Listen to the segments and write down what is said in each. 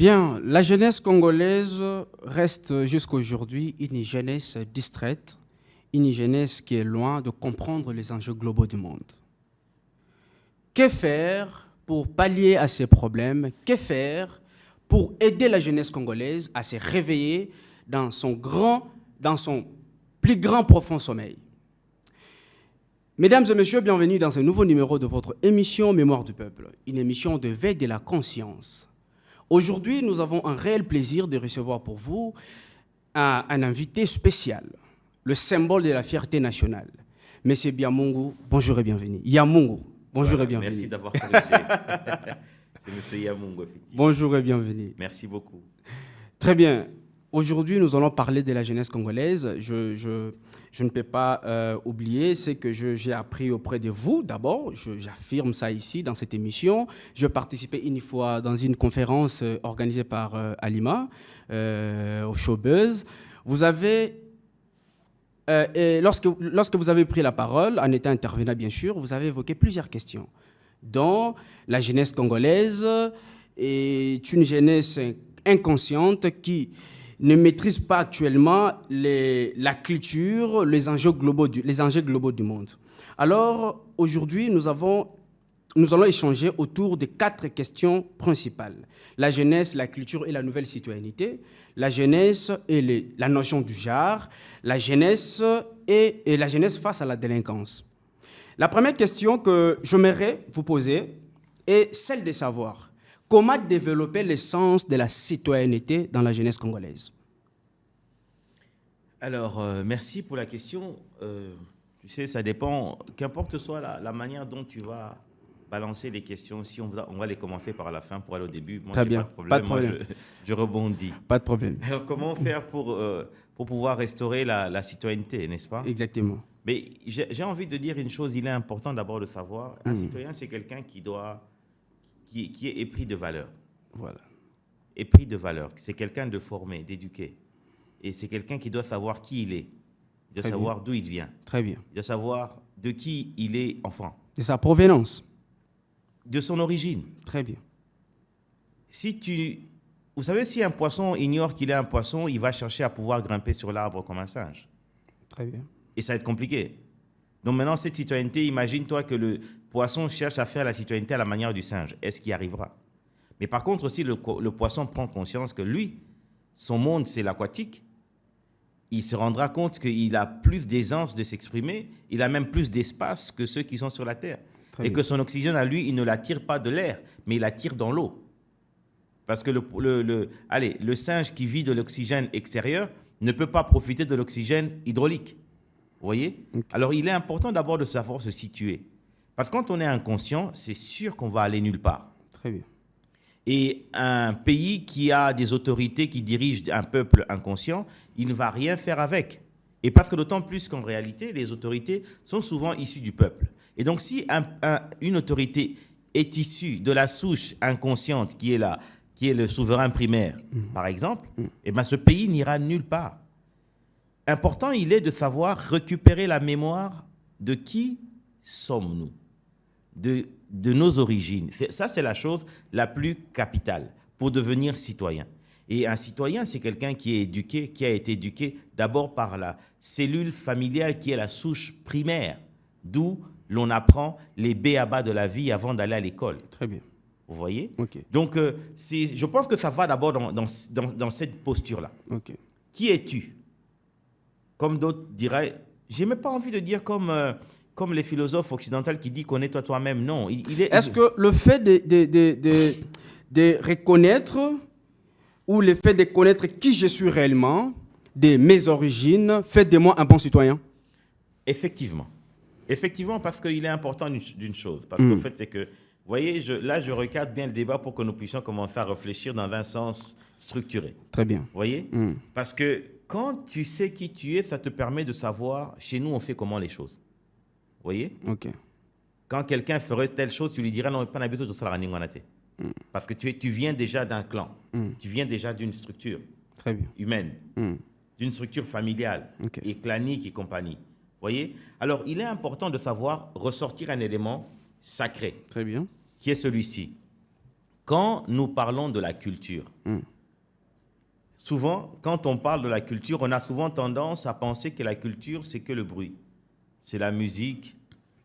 Bien, la jeunesse congolaise reste jusqu'à aujourd'hui une jeunesse distraite, une jeunesse qui est loin de comprendre les enjeux globaux du monde. Que faire pour pallier à ces problèmes? Que faire pour aider la jeunesse congolaise à se réveiller dans son plus grand profond sommeil? Mesdames et messieurs, bienvenue dans un nouveau numéro de votre émission Mémoire du Peuple, une émission de veille de la conscience. Aujourd'hui, nous avons un réel plaisir de recevoir pour vous un invité spécial, le symbole de la fierté nationale. Monsieur Biamungu, bonjour et bienvenue. Yamungu, bonjour et bienvenue. Merci d'avoir corrigé. C'est Monsieur Yamungu, effectivement. Bonjour et bienvenue. Merci beaucoup. Très bien. Aujourd'hui, nous allons parler de la jeunesse congolaise. Je ne peux pas oublier ce que j'ai appris auprès de vous. D'abord, j'affirme ça ici, dans cette émission. Je participais une fois dans une conférence organisée par Alima, au Showbuzz. Vous avez, et lorsque vous avez pris la parole, en étant intervenant bien sûr, vous avez évoqué plusieurs questions, dont la jeunesse congolaise est une jeunesse inconsciente qui ne maîtrise pas actuellement la culture, les enjeux globaux du monde. Alors, aujourd'hui, nous allons échanger autour de 4 questions principales. La jeunesse, la culture et la nouvelle citoyenneté, la jeunesse et la notion du genre, la jeunesse et la jeunesse face à la délinquance. La première question que j'aimerais vous poser est celle de savoir comment développer le sens de la citoyenneté dans la jeunesse congolaise? Alors, merci pour la question. Tu sais, ça dépend, qu'importe soit la manière dont tu vas balancer les questions, si on va les commencer par la fin pour aller au début. Moi, très bien, pas de problème. Moi, je rebondis. Pas de problème. Alors, comment faire pour pouvoir restaurer la citoyenneté, n'est-ce pas? Exactement. Mais j'ai envie de dire une chose, il est important d'abord de savoir, un citoyen, c'est quelqu'un qui est épris de valeurs. Voilà. Épris de valeurs. C'est quelqu'un de formé, d'éduqué. Et c'est quelqu'un qui doit savoir qui il est. Il doit savoir d'où il vient. Très bien. Il doit savoir de qui il est enfant. De sa provenance. De son origine. Très bien. Vous savez, si un poisson ignore qu'il est un poisson, il va chercher à pouvoir grimper sur l'arbre comme un singe. Très bien. Et ça va être compliqué. Donc maintenant, cette citoyenneté, imagine-toi que le poisson cherche à faire la citoyenneté à la manière du singe. Est-ce qu'il y arrivera? Mais par contre, aussi, le poisson prend conscience que lui, son monde, c'est l'aquatique. Il se rendra compte qu'il a plus d'aisance de s'exprimer, il a même plus d'espace que ceux qui sont sur la Terre. Très et bien. Que son oxygène, à lui, il ne l'attire pas de l'air, mais il l'attire dans l'eau. Parce que le singe qui vit de l'oxygène extérieur ne peut pas profiter de l'oxygène hydraulique. Vous voyez? Okay. Alors, il est important d'abord de savoir se situer. Parce que quand on est inconscient, c'est sûr qu'on va aller nulle part. Très bien. Et un pays qui a des autorités qui dirigent un peuple inconscient, il ne va rien faire avec. Et parce que d'autant plus qu'en réalité, les autorités sont souvent issues du peuple. Et donc, si une autorité est issue de la souche inconsciente qui est le souverain primaire, par exemple, eh ben, ce pays n'ira nulle part. Important, il est de savoir récupérer la mémoire de qui sommes-nous, de nos origines. Ça, c'est la chose la plus capitale pour devenir citoyen. Et un citoyen, c'est quelqu'un qui est éduqué, qui a été éduqué d'abord par la cellule familiale qui est la souche primaire, d'où l'on apprend les b.a.-ba de la vie avant d'aller à l'école. Très bien. Vous voyez? Okay. Donc, je pense que ça va d'abord dans cette posture-là. Okay. Qui es-tu? Comme d'autres diraient, j'ai même pas envie de dire comme les philosophes occidentaux qui disent connais-toi toi-même. Non, Est-ce que le fait de reconnaître ou le fait de connaître qui je suis réellement, de mes origines, fait de moi un bon citoyen? Effectivement. Effectivement, parce qu'il est important d'une chose. Parce qu'au fait, c'est que, vous voyez, je recadre bien le débat pour que nous puissions commencer à réfléchir dans un sens structuré. Très bien. Vous voyez? Parce que quand tu sais qui tu es, ça te permet de savoir, chez nous, on fait comment les choses. Vous voyez? Ok. Quand quelqu'un ferait telle chose, tu lui dirais non, pas d'habitude de ça. Parce que tu viens déjà d'un clan. Tu viens déjà d'une structure très bien. Humaine, d'une structure familiale et clanique et compagnie. Vous voyez? Alors, il est important de savoir ressortir un élément sacré. Très bien. Qui est celui-ci. Quand nous parlons de la culture, souvent, quand on parle de la culture, on a souvent tendance à penser que la culture, c'est que le bruit. C'est la musique,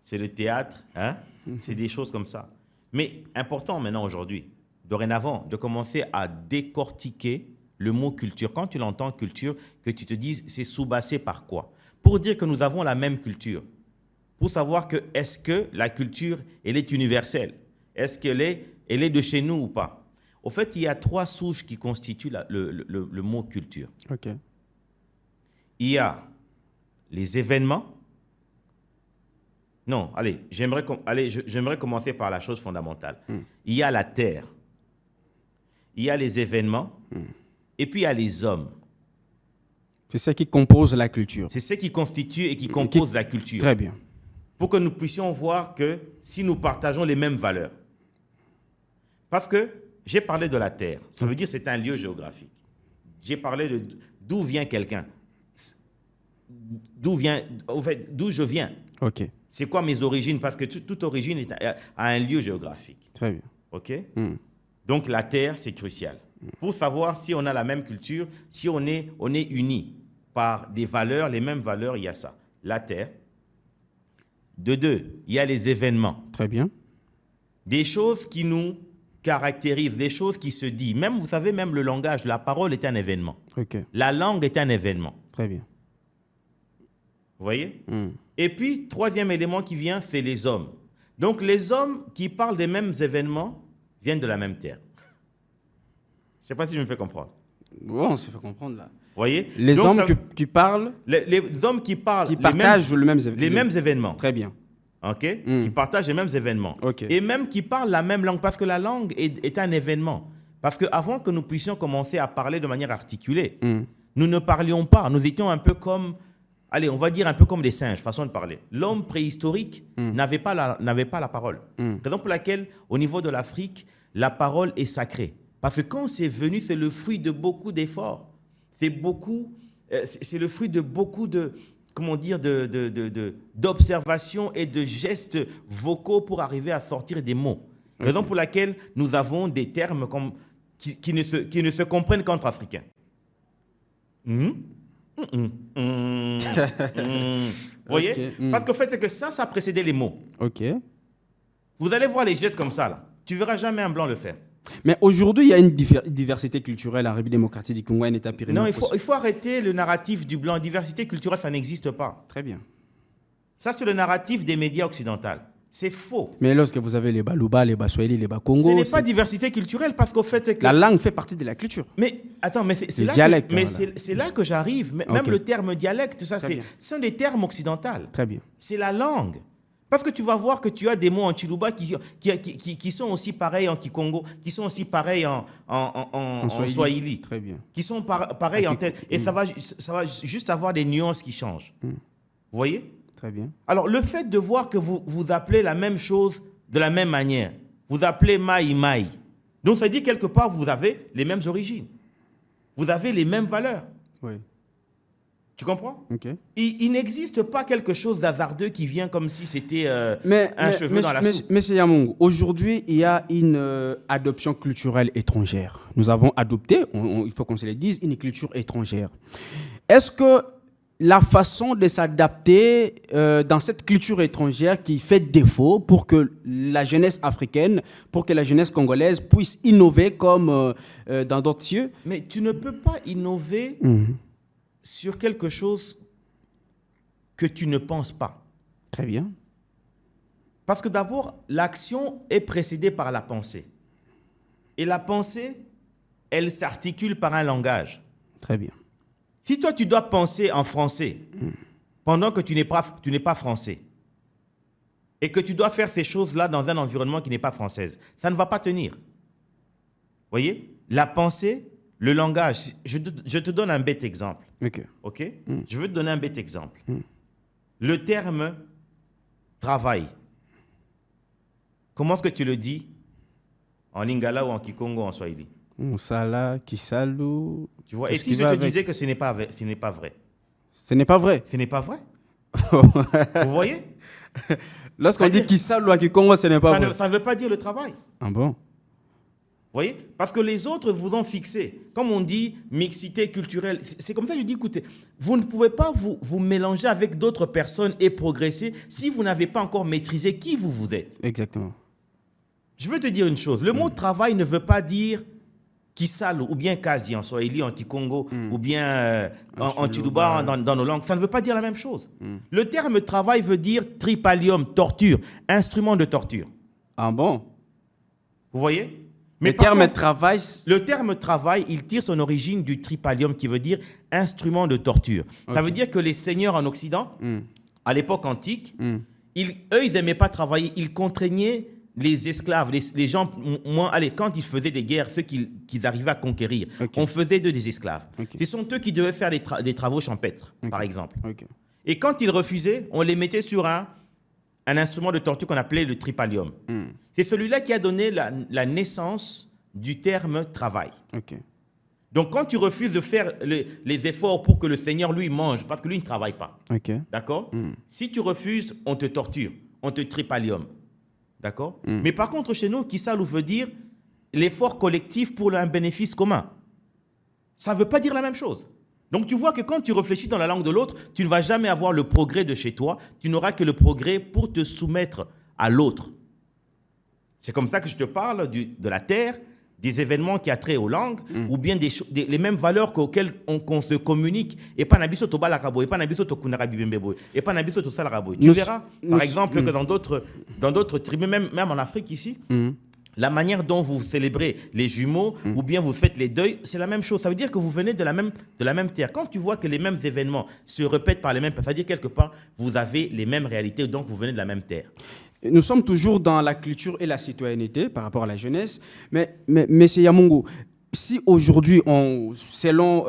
c'est le théâtre, hein? C'est des choses comme ça. Mais important maintenant aujourd'hui, dorénavant, de commencer à décortiquer le mot culture. Quand tu l'entends culture, que tu te dises c'est sous-bassé par quoi? Pour dire que nous avons la même culture. Pour savoir que est-ce que la culture, elle est universelle? Est-ce qu'elle est de chez nous ou pas? Au fait, il y a 3 souches qui constituent le mot culture. OK. Il y a les événements. Non, allez, j'aimerais commencer par la chose fondamentale. Il y a la terre. Il y a les événements. Et puis il y a les hommes. C'est ça qui compose la culture. C'est ce qui constitue et qui compose la culture. Très bien. Pour que nous puissions voir que si nous partageons les mêmes valeurs. Parce que j'ai parlé de la terre. Ça veut dire que c'est un lieu géographique. J'ai parlé de d'où vient quelqu'un. D'où je viens. OK. C'est quoi mes origines? Parce que toute origine a un lieu géographique. Très bien. OK? Donc la terre, c'est crucial. Pour savoir si on a la même culture, si on est unis par des valeurs, les mêmes valeurs, il y a ça. La terre. De 2, il y a les événements. Très bien. Des choses qui nous caractérisent, des choses qui se disent. Même, vous savez, même le langage, la parole est un événement. OK. La langue est un événement. Très bien. Vous voyez? Et puis, 3e élément qui vient, c'est les hommes. Donc, les hommes qui parlent des mêmes événements viennent de la même terre. Je ne sais pas si je me fais comprendre. Bon, on s'est fait comprendre là. Vous voyez? Les Donc, hommes qui parlent, les hommes qui parlent qui partagent les mêmes événements. Très bien. OK? Qui partagent les mêmes événements. OK. Et même qui parlent la même langue, parce que la langue est un événement. Parce qu'avant que nous puissions commencer à parler de manière articulée, nous ne parlions pas. Nous étions un peu comme, allez, on va dire un peu comme des singes, façon de parler. L'homme préhistorique n'avait pas la parole. Raison pour laquelle, au niveau de l'Afrique, la parole est sacrée. Parce que quand c'est venu, c'est le fruit de beaucoup d'efforts. C'est le fruit de beaucoup de, comment dire, d'observations et de gestes vocaux pour arriver à sortir des mots. Raison pour laquelle nous avons des termes qui ne se comprennent qu'entre Africains. Vous voyez? Okay. Parce qu'en fait, c'est que ça précédait les mots. OK. Vous allez voir les gestes comme ça, là. Tu ne verras jamais un blanc le faire. Mais aujourd'hui, il y a une diversité culturelle en République démocratique du Congo et en État-Pyrénées. Non, il faut arrêter le narratif du blanc. Diversité culturelle, ça n'existe pas. Très bien. Ça, c'est le narratif des médias occidentaux. C'est faux. Mais lorsque vous avez les Baluba, les Baswahili, les Bakongo... Ce n'est pas diversité culturelle parce qu'au fait... Que... La langue fait partie de la culture. Mais attends, mais c'est là, dialecte, c'est là que j'arrive. Même le terme dialecte, ça, ce sont des termes occidentaux. Très bien. C'est la langue. Parce que tu vas voir que tu as des mots en Chiluba qui sont aussi pareils en Kikongo, qui sont aussi pareils en Swahili. Très bien. Qui sont pareils en tel. Et ça va juste avoir des nuances qui changent. Vous voyez? Très bien. Alors, le fait de voir que vous appelez la même chose de la même manière, vous appelez Maï Maï. Donc, ça dit quelque part, vous avez les mêmes origines. Vous avez les mêmes valeurs. Oui. Tu comprends? OK. Il n'existe pas quelque chose d'hasardeux qui vient comme si c'était un cheveu dans la soupe. Monsieur Yamongo, aujourd'hui, il y a une adoption culturelle étrangère. Nous avons adopté, il faut qu'on se le dise, une culture étrangère. Est-ce que la façon de s'adapter dans cette culture étrangère qui fait défaut pour que la jeunesse africaine, pour que la jeunesse congolaise puisse innover comme dans d'autres cieux? Mais tu ne peux pas innover sur quelque chose que tu ne penses pas. Très bien. Parce que d'abord, l'action est précédée par la pensée. Et la pensée, elle s'articule par un langage. Très bien. Si toi, tu dois penser en français pendant que tu n'es pas français et que tu dois faire ces choses-là dans un environnement qui n'est pas français, ça ne va pas tenir. Vous voyez? La pensée, le langage. Je te donne un bête exemple. OK? Je veux te donner un bête exemple. Le terme travail. Comment est-ce que tu le dis en lingala ou en kikongo ou en swahili? Musala, kisalu. Tu vois? Et si je te disais que ce n'est pas vrai? Ce n'est pas vrai. Ce n'est pas vrai. Ce n'est pas vrai. Vous voyez? Lorsqu'on dit kisalu à kikongo, ce n'est pas vrai. Ça ne veut pas dire le travail. Ah bon? voyez? Parce que les autres vous ont fixé. Comme on dit, mixité culturelle. C'est comme ça que je dis, écoutez, vous ne pouvez pas vous mélanger avec d'autres personnes et progresser si vous n'avez pas encore maîtrisé qui vous êtes. Exactement. Je veux te dire une chose. Le mot travail ne veut pas dire Kisalo ou bien Kazi en Swahili, en Kikongo ou bien en Chiluba dans nos langues. Ça ne veut pas dire la même chose. Le terme travail veut dire tripalium, torture, instrument de torture. Ah bon? Vous voyez? Le terme travail... Le terme travail, il tire son origine du tripalium qui veut dire instrument de torture. Okay. Ça veut dire que les seigneurs en Occident, à l'époque antique, eux, ils n'aimaient pas travailler. Ils contraignaient les esclaves, les gens, quand ils faisaient des guerres, ceux qu'ils arrivaient à conquérir, on faisait d'eux des esclaves. Ce sont eux qui devaient faire des travaux champêtres, par exemple. Et quand ils refusaient, on les mettait sur un instrument de torture qu'on appelait le tripalium. C'est celui-là qui a donné la naissance du terme travail. Donc, quand tu refuses de faire les efforts pour que le Seigneur, lui, mange, parce que lui, ne travaille pas, d'accord? Si tu refuses, on te torture, on te tripalium. D'accord? Mais par contre, chez nous, Kisalo veut dire l'effort collectif pour un bénéfice commun. Ça ne veut pas dire la même chose. Donc, tu vois que quand tu réfléchis dans la langue de l'autre, tu ne vas jamais avoir le progrès de chez toi. Tu n'auras que le progrès pour te soumettre à l'autre. C'est comme ça que je te parle de la terre, des événements qui ont trait aux langues, ou bien les mêmes valeurs auxquelles on se communique. Et pas nabiso to balakabo, et pas nabiso to kunarabi bembebo, et pas nabiso to salarabo. Tu verras, par exemple, que dans d'autres tribus, même en Afrique ici, la manière dont vous célébrez les jumeaux, ou bien vous faites les deuils, c'est la même chose. Ça veut dire que vous venez de la même terre. Quand tu vois que les mêmes événements se répètent par les mêmes personnes, ça veut dire quelque part, vous avez les mêmes réalités, donc vous venez de la même terre. Nous sommes toujours dans la culture et la citoyenneté par rapport à la jeunesse. Mais M. Yamongo, si aujourd'hui, selon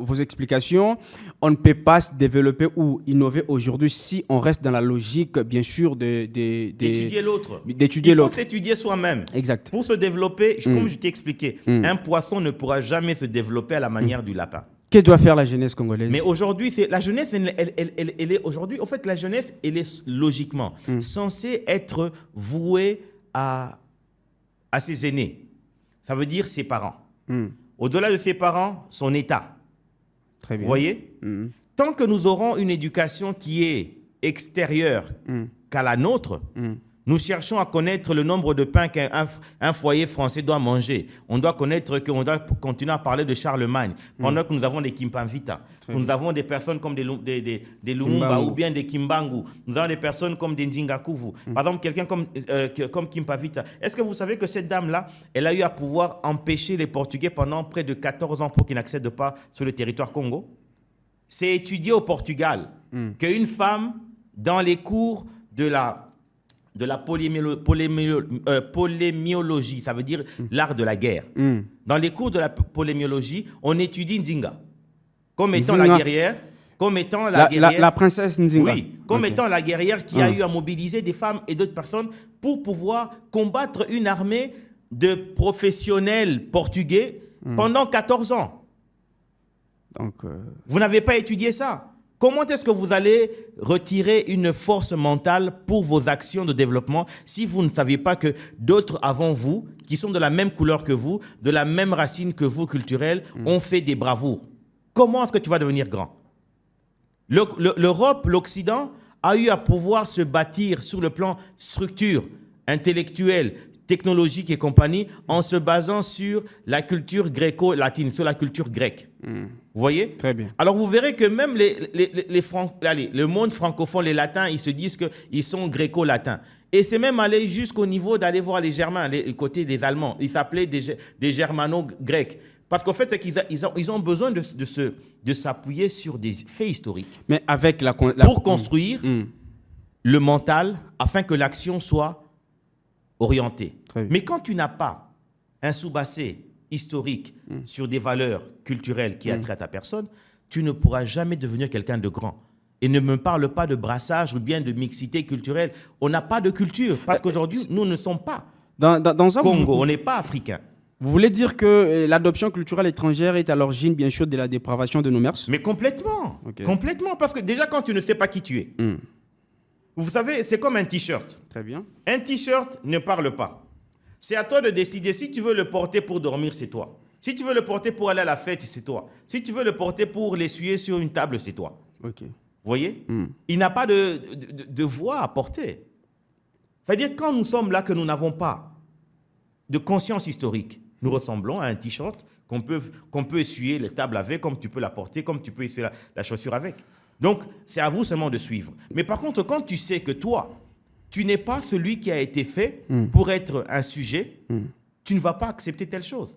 vos explications, on ne peut pas se développer ou innover aujourd'hui si on reste dans la logique, bien sûr, d'étudier l'autre. Il faut s'étudier soi-même. Exact. Pour se développer, comme je t'ai expliqué, un poisson ne pourra jamais se développer à la manière du lapin. Que doit faire la jeunesse congolaise? Mais aujourd'hui, la jeunesse, elle est aujourd'hui, en fait, la jeunesse, elle est logiquement censée être vouée à ses aînés. Ça veut dire ses parents. Au-delà de ses parents, son état. Très bien. Vous voyez? Tant que nous aurons une éducation qui est extérieure qu'à la nôtre, nous cherchons à connaître le nombre de pains qu'un foyer français doit manger. On doit connaître qu'on doit continuer à parler de Charlemagne, pendant que nous avons des Kimpanvita. Nous avons des personnes comme des Lumumba ou bien des Kimbangu. Nous avons des personnes comme des Ndingakuvu. Par exemple, quelqu'un comme Kimpavita. Est-ce que vous savez que cette dame-là, elle a eu à pouvoir empêcher les Portugais pendant près de 14 ans pour qu'ils n'accèdent pas sur le territoire Congo? C'est étudié au Portugal qu'une femme, dans les cours de la polémiologie, ça veut dire l'art de la guerre. Dans les cours de la polémiologie, on étudie Ndinga comme étant la guerrière, la princesse Ndinga. Oui, comme étant la guerrière qui a eu à mobiliser des femmes et d'autres personnes pour pouvoir combattre une armée de professionnels portugais pendant 14 ans. Donc, vous n'avez pas étudié ça? Comment est-ce que vous allez retirer une force mentale pour vos actions de développement si vous ne savez pas que d'autres avant vous, qui sont de la même couleur que vous, de la même racine que vous culturelle, ont fait des bravoures? Comment est-ce que tu vas devenir grand? L'Europe, l'Occident, a eu à pouvoir se bâtir sur le plan structure, intellectuelle, technologique et compagnie, en se basant sur la culture gréco-latine, sur la culture grecque. Vous voyez? Très bien. Alors, vous verrez que même le monde francophone, les latins, ils se disent qu'ils sont gréco-latins. Et c'est même allé jusqu'au niveau d'aller voir les Germains, les côtés des Allemands. Ils s'appelaient des germano-grecs. Parce qu'en fait, c'est qu'ils ont besoin de s'appuyer sur des faits historiques. Mais avec pour construire le mental, afin que l'action soit orientée. Mais quand tu n'as pas un sous-bassé historique sur des valeurs culturelles qui attirent à ta personne, tu ne pourras jamais devenir quelqu'un de grand. Et ne me parle pas de brassage ou bien de mixité culturelle. On n'a pas de culture, parce qu'aujourd'hui, nous ne sommes pas Congo, on n'est pas africain. Vous voulez dire que l'adoption culturelle étrangère est à l'origine, bien sûr, de la dépravation de nos mœurs? Mais complètement. Complètement, parce que déjà, quand tu ne sais pas qui tu es, vous savez, c'est comme un t-shirt. Très bien. Un t-shirt ne parle pas. C'est à toi de décider. Si tu veux le porter pour dormir, c'est toi. Si tu veux le porter pour aller à la fête, c'est toi. Si tu veux le porter pour l'essuyer sur une table, c'est toi. Ok. Vous voyez? Il n'a pas de voix à porter. C'est-à-dire, quand nous sommes là, que nous n'avons pas de conscience historique, nous ressemblons à un t-shirt qu'on peut essuyer les tables avec, comme tu peux la porter, comme tu peux essuyer la chaussure avec. Donc, c'est à vous seulement de suivre. Mais par contre, quand tu sais que toi, tu n'es pas celui qui a été fait pour être un sujet, tu ne vas pas accepter telle chose.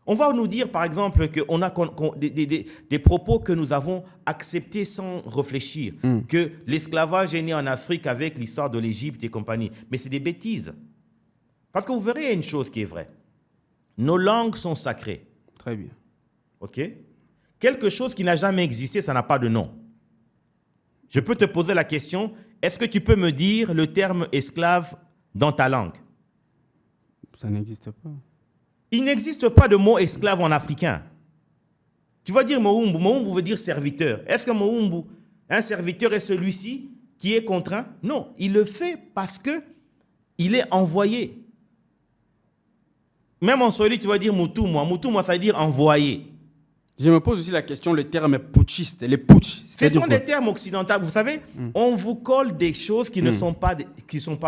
On va nous dire, par exemple, qu'on a des propos que nous avons acceptés sans réfléchir, que l'esclavage est né en Afrique avec l'histoire de l'Égypte et compagnie. Mais c'est des bêtises. Parce que vous verrez, il y a une chose qui est vraie. Nos langues sont sacrées. Très bien. OK? Quelque chose qui n'a jamais existé, ça n'a pas de nom. Je peux te poser la question, est-ce que tu peux me dire le terme esclave dans ta langue? Ça n'existe pas. Il n'existe pas de mot esclave en africain. Tu vas dire Moumbu. Moumbu veut dire serviteur. Est-ce que Moumbu, un serviteur, est celui-ci qui est contraint? Non, il le fait parce qu'il est envoyé. Même en Swahili, tu vas dire Mutumwa. Mutumwa, ça veut dire envoyé. Je me pose aussi la question, le terme putschiste, les putsch. Ce sont des termes occidentaux. Vous savez, on vous colle des choses qui ne sont pas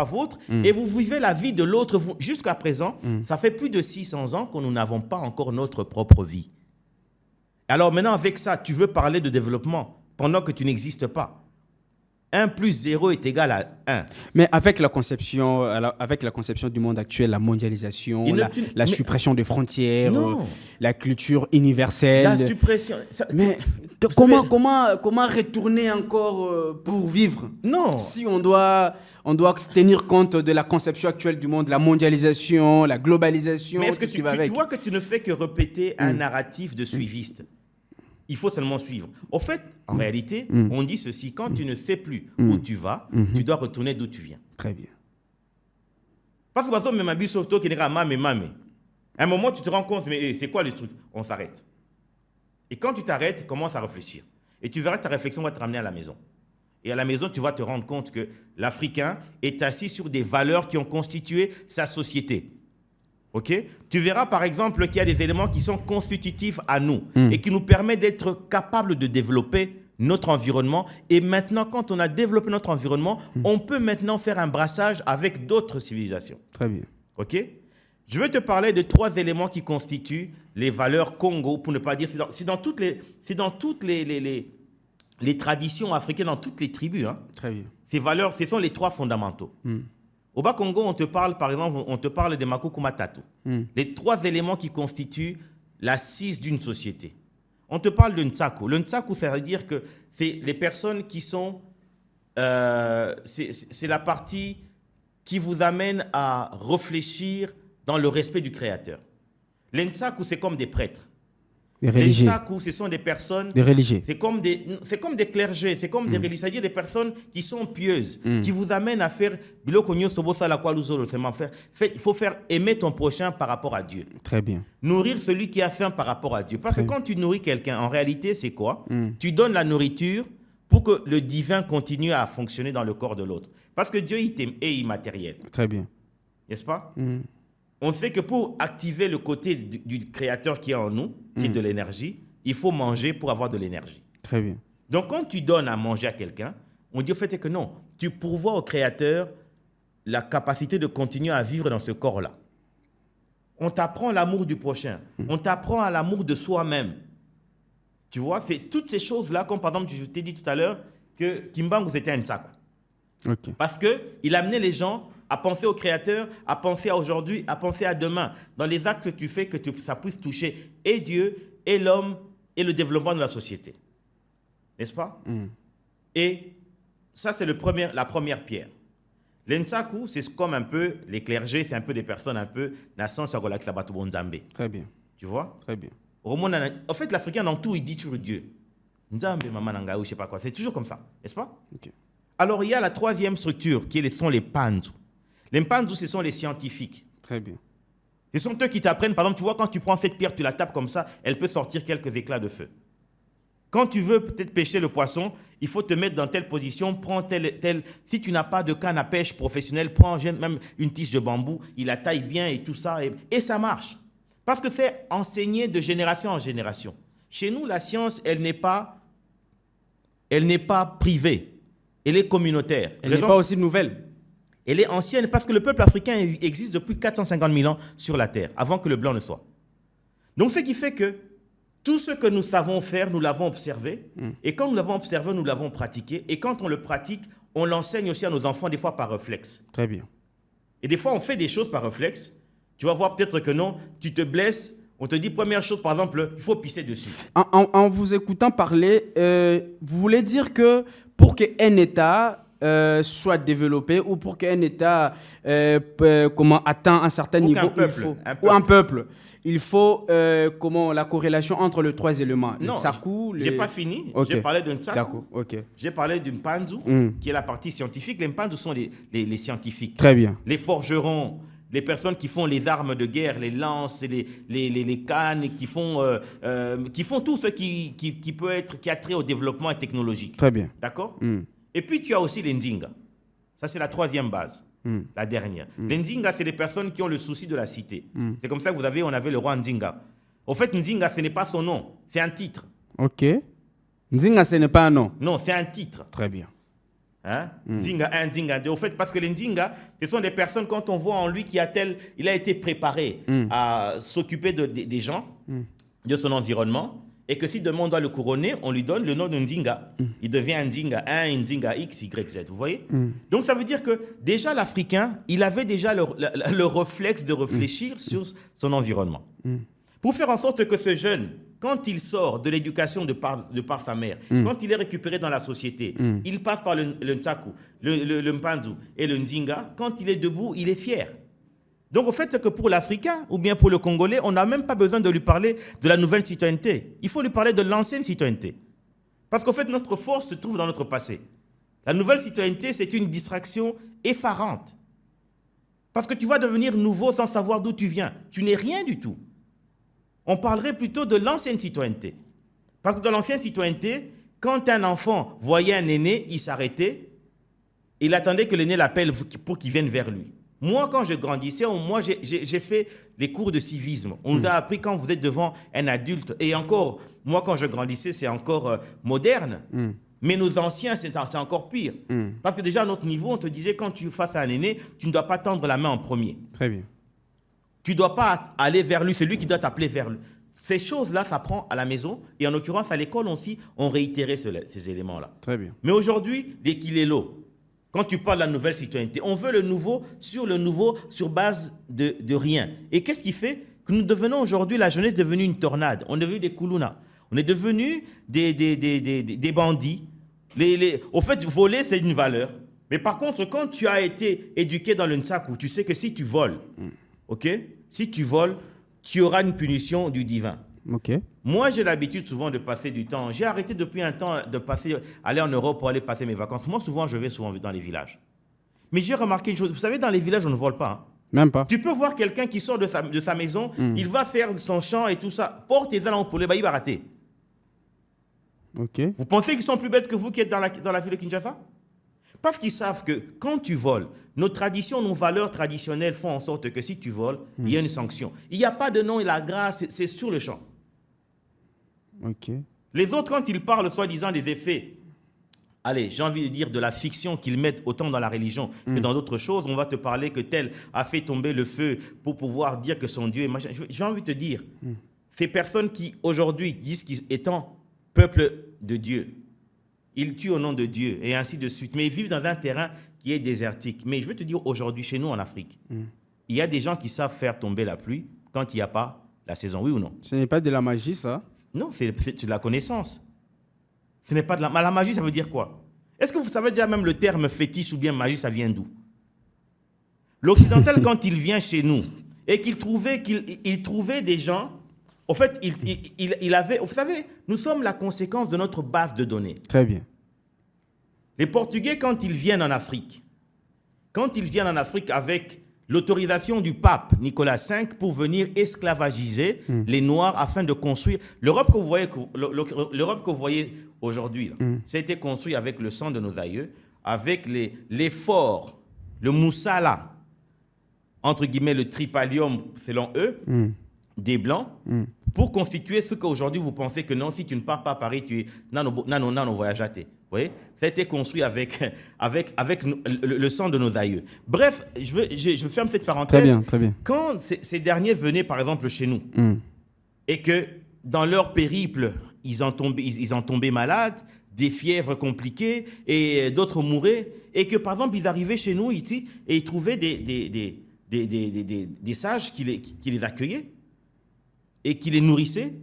vôtres et vous vivez la vie de l'autre. Jusqu'à présent, ça fait plus de 600 ans que nous n'avons pas encore notre propre vie. Alors maintenant, avec ça, tu veux parler de développement pendant que tu n'existes pas. 1 plus 0 est égal à 1. Mais avec la conception du monde actuel, la mondialisation, la suppression des frontières, la culture universelle. La suppression. Mais comment retourner encore pour vivre? Non. Si on doit tenir compte de la conception actuelle du monde, la mondialisation, la globalisation. Mais est-ce que tu vois que tu ne fais que répéter un narratif de suiviste? Il faut seulement suivre. Au fait, en réalité, on dit ceci, quand tu ne sais plus où tu vas, tu dois retourner d'où tu viens. Très bien. Parce que même à un moment, tu te rends compte, mais c'est quoi le truc? On s'arrête. Et quand tu t'arrêtes, commence à réfléchir. Et tu verras que ta réflexion va te ramener à la maison. Et à la maison, tu vas te rendre compte que l'Africain est assis sur des valeurs qui ont constitué sa société. Ok? Tu verras par exemple qu'il y a des éléments qui sont constitutifs à nous et qui nous permettent d'être capables de développer notre environnement. Et maintenant, quand on a développé notre environnement, on peut maintenant faire un brassage avec d'autres civilisations. Très bien. Ok? Je vais te parler de 3 éléments qui constituent les valeurs Congo, pour ne pas dire, c'est dans toutes les traditions africaines, dans toutes les tribus. Hein. Très bien. Ces valeurs, ce sont les 3 fondamentaux. Au Bas-Congo, on te parle, par exemple, des Makuku Matatu. Les 3 éléments qui constituent l'assise d'une société. On te parle de Ntsaku. Le Ntsaku, ça veut dire que c'est les personnes qui sont... c'est la partie qui vous amène à réfléchir dans le respect du Créateur. Les Ntsaku, c'est comme des prêtres. Des religieux. Les Ntsaku, ce sont des personnes... Des religieux. C'est comme des clergés, c'est comme des religieux, c'est-à-dire des personnes qui sont pieuses, qui vous amènent à faire... Il faut faire aimer ton prochain par rapport à Dieu. Très bien. Nourrir celui qui a faim par rapport à Dieu. Parce que quand tu nourris quelqu'un, en réalité, c'est quoi? Tu donnes la nourriture pour que le divin continue à fonctionner dans le corps de l'autre. Parce que Dieu est immatériel. Très bien. N'est-ce pas? On sait que pour activer le côté du créateur qui est en nous, qui est de l'énergie, il faut manger pour avoir de l'énergie. Très bien. Donc, quand tu donnes à manger à quelqu'un, on dit au fait que non, tu pourvois au créateur la capacité de continuer à vivre dans ce corps-là. On t'apprend l'amour du prochain. On t'apprend à l'amour de soi-même. Tu vois, c'est toutes ces choses-là, comme par exemple, je t'ai dit tout à l'heure que Kimbangu c'était un Ntsaku. Okay. Parce qu'il amenait les gens à penser au Créateur, à penser à aujourd'hui, à penser à demain. Dans les actes que tu fais, ça puisse toucher et Dieu, et l'homme, et le développement de la société. N'est-ce pas? Et ça, c'est la première pierre. L'Ntsaku, c'est comme un peu les clergés, c'est un peu des personnes un peu naissance à Golaksabato Bonzambe. Très bien. Tu vois? Très bien. En fait, l'Africain, dans tout, il dit toujours Dieu. Nzambe, maman, nanga, ou je sais pas quoi. C'est toujours comme ça, n'est-ce pas? Okay. Alors, il y a la 3e structure, qui sont les Panzu. Les Panzu, ce sont les scientifiques. Très bien. Ce sont eux qui t'apprennent, par exemple, tu vois, quand tu prends cette pierre, tu la tapes comme ça, elle peut sortir quelques éclats de feu. Quand tu veux peut-être pêcher le poisson, il faut te mettre dans telle position, prends telle. Si tu n'as pas de canne à pêche professionnelle, prends même une tige de bambou, il la taille bien et tout ça, et ça marche. Parce que c'est enseigné de génération en génération. Chez nous, la science, elle n'est pas privée, elle est communautaire. Elle n'est pas aussi nouvelle. Elle est ancienne parce que le peuple africain existe depuis 450 000 ans sur la terre, avant que le blanc ne soit. Donc, ce qui fait que tout ce que nous savons faire, nous l'avons observé. Et quand nous l'avons observé, nous l'avons pratiqué. Et quand on le pratique, on l'enseigne aussi à nos enfants, des fois par réflexe. Très bien. Et des fois, on fait des choses par réflexe. Tu vas voir peut-être que non, tu te blesses. On te dit, première chose, par exemple, il faut pisser dessus. En vous écoutant parler, vous voulez dire que pour qu'un État soit développé ou pour qu'un État atteint un certain niveau, il faut la corrélation entre les trois éléments. Non, je n'ai pas fini. Okay. J'ai parlé d'un Tsaku. D'accord, ok. J'ai parlé d'une Mpanzu, qui est la partie scientifique. Les Mpanzu sont les scientifiques. Très bien. Les forgerons, les personnes qui font les armes de guerre, les lances, les cannes, qui font tout ce qui a trait au développement technologique. Très bien. D'accord. Et puis, tu as aussi les Ndinga. Ça, c'est la troisième base, la dernière. Les Ndinga, c'est les personnes qui ont le souci de la cité. C'est comme ça que on avait le roi Ndinga. Au fait, Ndinga, ce n'est pas son nom, c'est un titre. Ok. Ndinga, ce n'est pas un nom. Non, c'est un titre. Très bien. Hein? Ndinga 1, Ndinga 2. Au fait, parce que les Ndinga, ce sont des personnes, quand on voit en lui il a été préparé à s'occuper des gens, de son environnement, et que si demain on doit le couronner, on lui donne le nom de Ndinga. Il devient un Ndinga 1, Ndinga X, Y, Z. Vous voyez? Donc ça veut dire que déjà l'Africain, il avait déjà le réflexe de réfléchir sur son environnement. Pour faire en sorte que ce jeune, quand il sort de l'éducation de par sa mère, quand il est récupéré dans la société, il passe par le Ntsaku, le Mpanzu et le Ndinga, quand il est debout, il est fier. Donc, au fait que pour l'Africain ou bien pour le Congolais, on n'a même pas besoin de lui parler de la nouvelle citoyenneté. Il faut lui parler de l'ancienne citoyenneté. Parce qu'en fait, notre force se trouve dans notre passé. La nouvelle citoyenneté, c'est une distraction effarante. Parce que tu vas devenir nouveau sans savoir d'où tu viens. Tu n'es rien du tout. On parlerait plutôt de l'ancienne citoyenneté. Parce que dans l'ancienne citoyenneté, quand un enfant voyait un aîné, il s'arrêtait, il attendait que l'aîné l'appelle pour qu'il vienne vers lui. Moi, quand je grandissais, j'ai fait les cours de civisme. On nous a appris quand vous êtes devant un adulte. Et encore, moi, quand je grandissais, c'est encore moderne. Mais nos anciens, c'est encore pire. Parce que déjà, à notre niveau, on te disait, quand tu es face à un aîné, tu ne dois pas tendre la main en premier. Très bien. Tu ne dois pas aller vers lui, c'est lui qui doit t'appeler vers lui. Ces choses-là, ça prend à la maison. Et en l'occurrence, à l'école aussi, on réitérait ces éléments-là. Très bien. Mais aujourd'hui, dès qu'il est lot, quand tu parles de la nouvelle citoyenneté, on veut le nouveau sur base de rien. Et qu'est-ce qui fait que nous devenons aujourd'hui, la jeunesse est devenue une tornade. On est devenu des koulouna. On est devenu des bandits. Au fait, voler, c'est une valeur. Mais par contre, quand tu as été éduqué dans le Ntsaku, tu sais que si tu voles, si tu voles, tu auras une punition du divin. Moi, j'ai l'habitude souvent de passer du temps. J'ai arrêté depuis un temps aller en Europe pour aller passer mes vacances. Moi, souvent, je vais souvent dans les villages. Mais j'ai remarqué une chose. Vous savez, dans les villages, on ne vole pas. Même pas. Tu peux voir quelqu'un qui sort de sa maison, il va faire son champ et tout ça. Porte tes ailes en poulet, il va rater. Vous pensez qu'ils sont plus bêtes que vous qui êtes dans la ville de Kinshasa? Parce qu'ils savent que quand tu voles, nos traditions, nos valeurs traditionnelles font en sorte que si tu voles, il y a une sanction. Il n'y a pas de nom et la grâce, c'est sur le champ. Les autres, quand ils parlent, soi-disant, des effets, allez, j'ai envie de dire de la fiction qu'ils mettent autant dans la religion que dans d'autres choses, on va te parler que tel a fait tomber le feu pour pouvoir dire que son Dieu est machin. J'ai envie de te dire, ces personnes qui, aujourd'hui, disent qu'ils étant peuple de Dieu, ils tuent au nom de Dieu et ainsi de suite, mais ils vivent dans un terrain qui est désertique. Mais je veux te dire, aujourd'hui, chez nous, en Afrique, il y a des gens qui savent faire tomber la pluie quand il n'y a pas la saison, oui ou non? Ce n'est pas de la magie, ça? Non, c'est de la connaissance. Ce n'est pas de la magie, ça veut dire quoi? Est-ce que vous savez déjà même le terme fétiche ou bien magie, ça vient d'où? L'occidental, quand il vient chez nous et qu'il trouvait des gens, en fait, il avait... Vous savez, nous sommes la conséquence de notre base de données. Très bien. Les Portugais, quand ils viennent en Afrique avec l'autorisation du pape Nicolas V pour venir esclavagiser les Noirs afin de construire l'Europe que vous voyez, l'Europe que vous voyez aujourd'hui. Ça a été construit avec le sang de nos aïeux, avec les forts, le moussala, entre guillemets le tripalium selon eux, des Blancs, pour constituer ce qu'aujourd'hui vous pensez que non, si tu ne pars pas à Paris, tu es non voyage à thé. Vous voyez, ça a été construit avec le sang de nos aïeux. Bref, je ferme cette parenthèse. Très bien, très bien. Quand ces derniers venaient, par exemple, chez nous, et que dans leur périple, ils en tombaient malades, des fièvres compliquées, et d'autres mouraient, et que, par exemple, ils arrivaient chez nous ici, et ils trouvaient des sages qui les accueillaient, et qui les nourrissaient,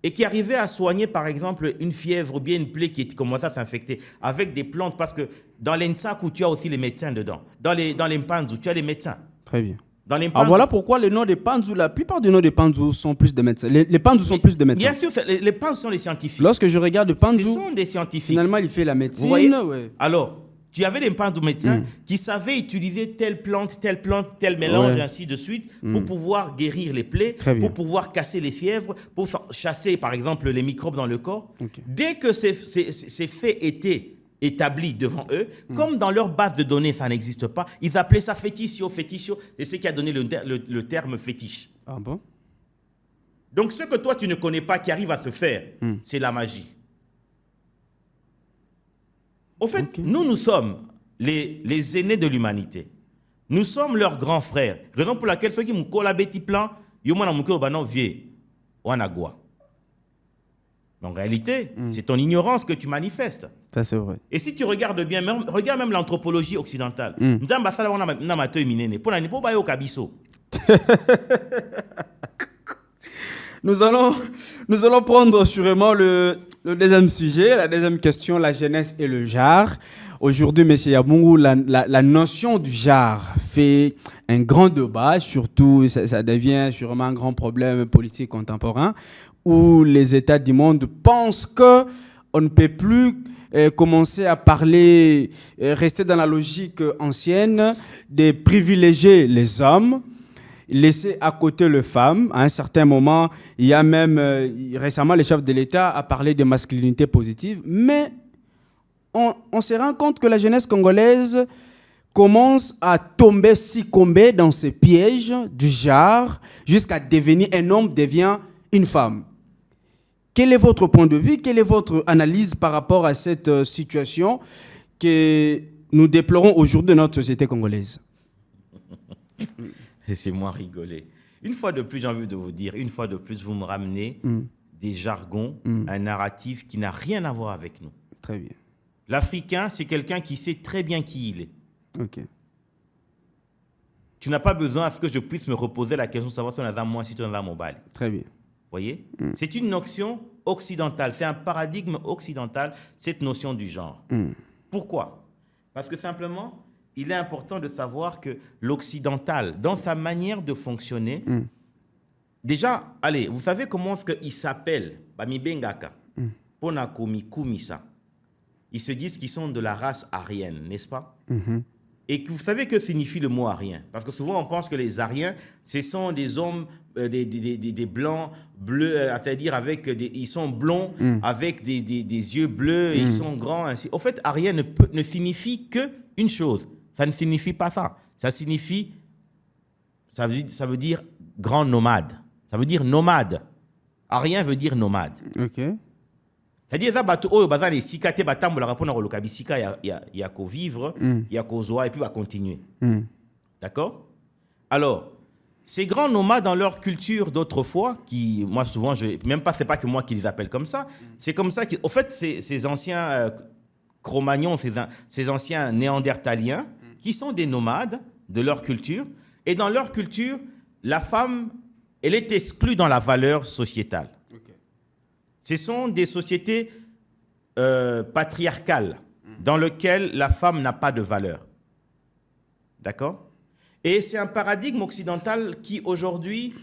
et qui arrivaient à soigner, par exemple, une fièvre ou bien une plaie qui commençait à s'infecter avec des plantes, parce que dans l'Ensaku, tu as aussi les médecins dedans. Dans les Mpanzu, tu as les médecins. Très bien. Dans les Alors voilà pourquoi les noms des Panzu, la plupart des noms des Panzu sont plus de médecins. Les Panzu sont plus de médecins. Bien sûr, les Panzu sont les scientifiques. Lorsque je regarde le Panzu, ce sont des scientifiques. Finalement, il fait la médecine. Vous voyez? Ouais. Alors, tu avais des Mpanzu médecins qui savaient utiliser telle plante, tel mélange, et ainsi de suite, pour pouvoir guérir les plaies, pour pouvoir casser les fièvres, pour chasser, par exemple, les microbes dans le corps. Okay. Dès que ces faits étaient établis devant eux, comme dans leur base de données, ça n'existe pas, ils appelaient ça féticio, et c'est ce qui a donné le terme fétiche. Ah bon? Donc, ce que toi, tu ne connais pas, qui arrive à se faire, c'est la magie. Au fait, nous sommes les aînés de l'humanité. Nous sommes leurs grands frères. Raison pour laquelle ceux qui nous collent à petit plan, ils ont vieux, Wanagua. En réalité, c'est ton ignorance que tu manifestes. Ça, c'est vrai. Et si tu regardes bien, regarde même l'anthropologie occidentale. Nous allons prendre sûrement le deuxième sujet, la deuxième question, la jeunesse et le genre. Aujourd'hui, M. Yabungu, la notion du genre fait un grand débat, surtout ça devient sûrement un grand problème politique contemporain, où les États du monde pensent qu'on ne peut plus commencer à parler, rester dans la logique ancienne de privilégier les hommes, laisser à côté les femmes. À un certain moment, il y a même, récemment, le chef de l'État a parlé de masculinité positive, mais on se rend compte que la jeunesse congolaise commence à succomber dans ce piège du genre, jusqu'à devenir un homme devient une femme. Quel est votre point de vue? Quelle est votre analyse par rapport à cette situation que nous déplorons aujourd'hui dans notre société congolaise? Laissez-moi rigoler. Une fois de plus, j'ai envie de vous dire, une fois de plus, vous me ramenez des jargons, un narratif qui n'a rien à voir avec nous. Très bien. L'Africain, c'est quelqu'un qui sait très bien qui il est. Ok. Tu n'as pas besoin à ce que je puisse me reposer la question de savoir si on a moins, si on a mobile. Très bien. Vous voyez? C'est une notion occidentale, c'est un paradigme occidental, cette notion du genre. Pourquoi? Parce que simplement, il est important de savoir que l'occidental, dans sa manière de fonctionner, déjà, allez, vous savez comment est-ce qu'il s'appelle? Bami Bengaka, Ponakomi Kumisa. Ils se disent qu'ils sont de la race aryenne, n'est-ce pas? Et que vous savez que signifie le mot arien? Parce que souvent, on pense que les Ariens, ce sont des hommes, des blancs, bleus, c'est-à-dire ils sont blonds, avec des yeux bleus, ils sont grands, ainsi. Au fait, arien ne signifie qu'une chose. Ça ne signifie pas ça. Ça signifie, ça veut dire grand nomade. Ça veut dire nomade. Arien veut dire nomade. Ok. C'est-à-dire que les sikate batambola répondre au lokabisika il y a qu'au vivre, il y a qu'au zoa et puis va continuer. D'accord? Alors, ces grands nomades dans leur culture d'autrefois, qui moi souvent même pas, c'est pas que moi qui les appelle comme ça, c'est comme ça au fait ces anciens Cro-Magnons, ces anciens néandertaliens qui sont des nomades de leur culture, et dans leur culture, la femme, elle est exclue dans la valeur sociétale. Ce sont des sociétés patriarcales dans lesquelles la femme n'a pas de valeur. D'accord? Et c'est un paradigme occidental qui, aujourd'hui,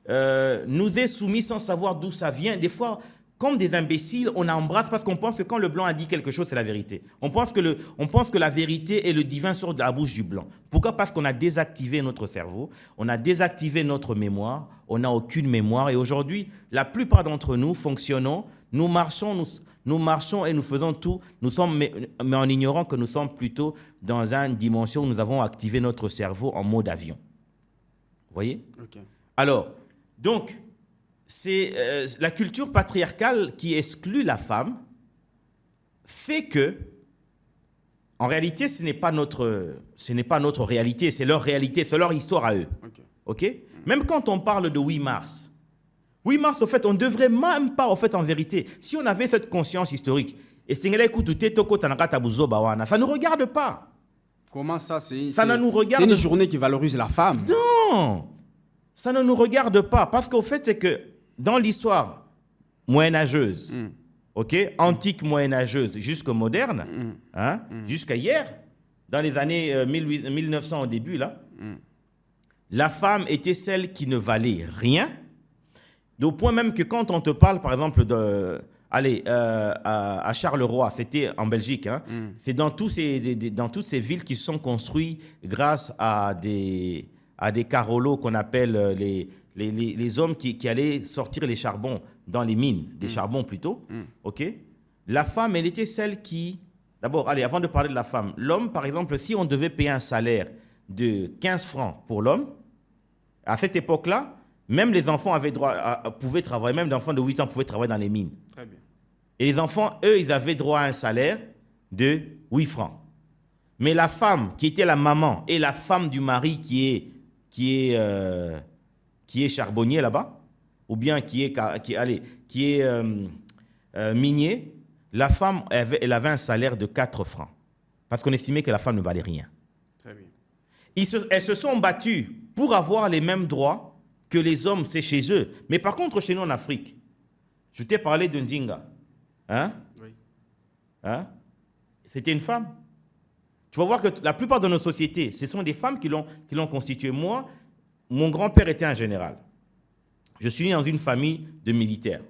nous est soumis sans savoir d'où ça vient. Des fois, comme des imbéciles, on embrasse parce qu'on pense que quand le blanc a dit quelque chose, c'est la vérité. On pense que la vérité et le divin sortent de la bouche du blanc. Pourquoi? Parce qu'on a désactivé notre cerveau, on a désactivé notre mémoire, on n'a aucune mémoire. Et aujourd'hui, la plupart d'entre nous fonctionnons, nous marchons et nous faisons tout, mais en ignorant que nous sommes plutôt dans une dimension où nous avons activé notre cerveau en mode avion. Vous voyez? Ok. Alors, donc, c'est la culture patriarcale qui exclut la femme fait que, en réalité, ce n'est pas notre réalité, c'est leur réalité, c'est leur histoire à eux. Ok? Même quand on parle de 8 mars, 8 mars, au fait, on ne devrait même pas, au fait, en vérité, si on avait cette conscience historique, ça ne nous regarde pas. Comment ça? Ça ne nous regarde. C'est une journée qui valorise la femme. Non, ça ne nous regarde pas. Parce qu'au fait, c'est que dans l'histoire moyenâgeuse, ok, antique moyenâgeuse jusqu'au moderne, jusqu'à hier, dans les années 1900 au début, là, la femme était celle qui ne valait rien, au point même que quand on te parle, par exemple, à Charleroi, c'était en Belgique, c'est dans toutes ces villes qui se sont construites grâce à des carolos qu'on appelle les hommes qui allaient sortir les charbons dans les mines, des charbons plutôt. Ok. La femme, elle était celle qui... D'abord, avant de parler de la femme, l'homme, par exemple, si on devait payer un salaire de 15 francs pour l'homme, à cette époque-là, même les enfants pouvaient travailler, même les enfants de 8 ans pouvaient travailler dans les mines. Très bien. Et les enfants, eux, ils avaient droit à un salaire de 8 francs. Mais la femme, qui était la maman, et la femme du mari qui est charbonnier là-bas, ou bien qui est minier, la femme, elle avait un salaire de 4 francs. Parce qu'on estimait que la femme ne valait rien. Très bien. Elles se sont battues pour avoir les mêmes droits que les hommes, c'est chez eux. Mais par contre, chez nous en Afrique, je t'ai parlé de Ndinga. Oui. C'était une femme. Tu vas voir que la plupart de nos sociétés, ce sont des femmes qui l'ont constituée. Moi, mon grand-père était un général. Je suis né dans une famille de militaires.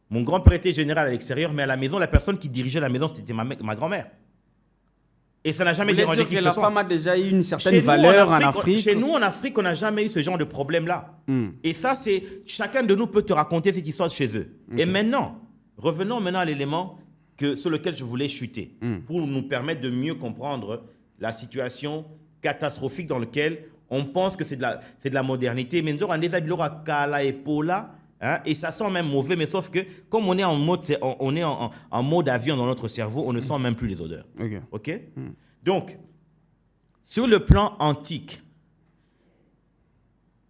Mon grand-père était général à l'extérieur, mais à la maison, la personne qui dirigeait la maison, c'était ma grand-mère. Et ça n'a jamais dérangé qui que ce soit. La femme a déjà eu une certaine valeur en Afrique. Chez nous, en Afrique, on n'a jamais eu ce genre de problème-là. Et ça, c'est... Chacun de nous peut te raconter cette histoire de chez eux. Okay. Et maintenant, revenons maintenant à l'élément sur lequel je voulais chuter, pour nous permettre de mieux comprendre la situation catastrophique dans laquelle on pense que c'est de la modernité. Mais nous avons des habits à Kala et Pola, et ça sent même mauvais, mais sauf que comme on est en mode avion dans notre cerveau, on ne sent même plus les odeurs. Ok? Donc, sur le plan antique,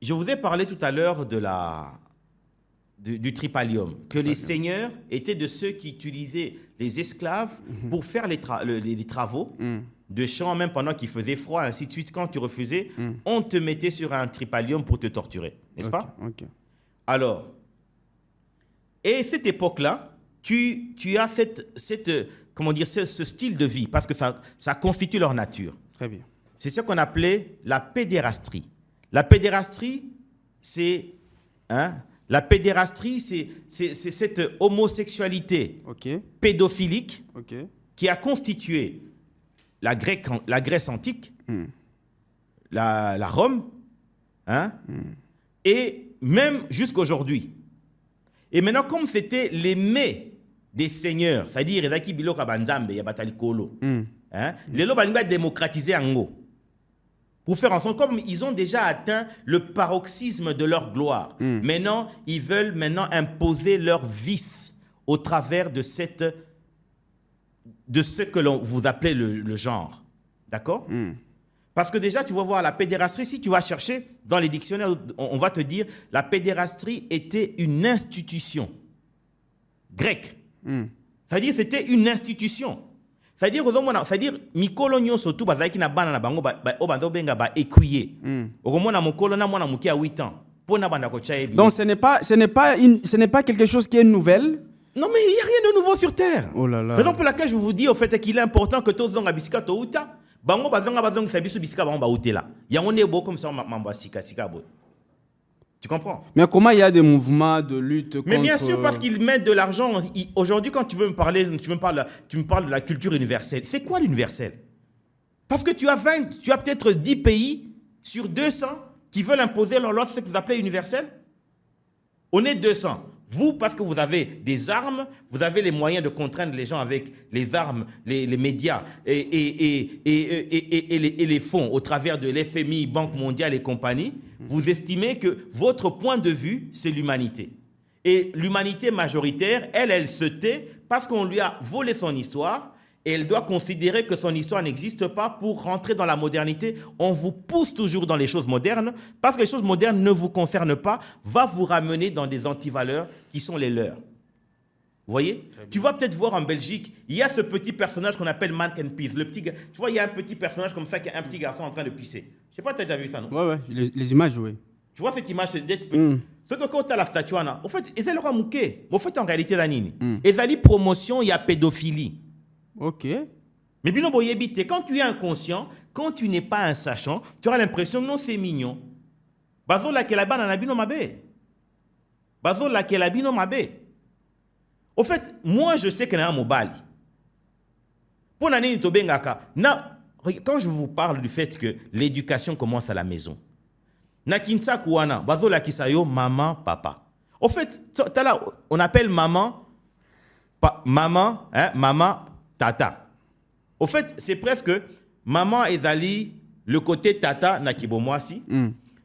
je vous ai parlé tout à l'heure du tripalium, que les seigneurs étaient de ceux qui utilisaient les esclaves pour faire les travaux de champs, même pendant qu'il faisait froid, ainsi de suite. Quand tu refusais, on te mettait sur un tripalium pour te torturer, n'est-ce pas? Alors, et cette époque-là, tu as ce style de vie, parce que ça constitue leur nature. Très bien. C'est ce qu'on appelait la pédérastie. La pédérastie, c'est cette homosexualité pédophilique qui a constitué la Grèce antique, la Rome, et même jusqu'aujourd'hui. Et maintenant, comme c'était les mets des seigneurs, c'est-à-dire les Biloka Banzambe, Yabatali Kolo, les lots va démocratiser en gros. Pour faire en sorte, comme ils ont déjà atteint le paroxysme de leur gloire, maintenant, ils veulent imposer leur vice au travers de ce que vous appelez le genre. D'accord? Parce que déjà, tu vas voir la pédérastie, si tu vas chercher dans les dictionnaires, on va te dire la pédérastie était une institution grecque. C'est-à-dire c'était une institution. C'est-à-dire mikolo nyonso tu bazaki na bana na bango obando benga ba écuyer. Okomona mokolo na mwana muki a 8 ans. Pona banda ko chaebi. Donc ce n'est pas quelque chose qui est nouvelle. Non mais il y a rien de nouveau sur terre. Oh là là. Raison pour laquelle je vous dis au fait qu'il est important que tous zonga bisika to uta bango bazonga sabisu bisika bango ba utela. Yango ne bo comme ça mamba sika bo. Tu comprends? Mais comment il y a des mouvements de lutte contre... Mais bien sûr, parce qu'ils mettent de l'argent. Aujourd'hui, quand tu me parles de la culture universelle. C'est quoi l'universel? Parce que tu as peut-être 10 pays sur 200 qui veulent imposer leur loi, ce que vous appelez universel. On est 200. Vous, parce que vous avez des armes, vous avez les moyens de contraindre les gens avec les armes, les médias et les fonds au travers de l'FMI, Banque mondiale et compagnie, vous estimez que votre point de vue, c'est l'humanité. Et l'humanité majoritaire, elle se tait parce qu'on lui a volé son histoire et elle doit considérer que son histoire n'existe pas pour rentrer dans la modernité. On vous pousse toujours dans les choses modernes parce que les choses modernes ne vous concernent pas, va vous ramener dans des antivaleurs qui sont les leurs. Vous voyez? Tu vas peut-être voir en Belgique, il y a ce petit personnage qu'on appelle Man Can Piss. Le petit, tu vois, il y a un petit personnage comme ça qui est un petit garçon en train de pisser. Je ne sais pas, tu as déjà vu ça, non? Ouais, les images, oui. Tu vois cette image, c'est d'être petit. Ce que quand tu as la statue, en fait, ils ont mouqué. En fait, en réalité, ils ont promotion, il y a pédophilie. Ok. Mais bino boyebite, quand tu es inconscient, quand tu n'es pas un sachant, tu auras l'impression non c'est mignon. Bazo la kelaba na bino mabe. Bazo la kelabino mabe. Au fait, moi je sais que na mobali. Pour nani to bengaka, quand je vous parle du fait que l'éducation commence à la maison. Na kinsa kuana, bazo la kisayo maman papa. Au fait, on appelle maman maman tata. Au fait, c'est presque maman ezali le côté tata na kibomwasi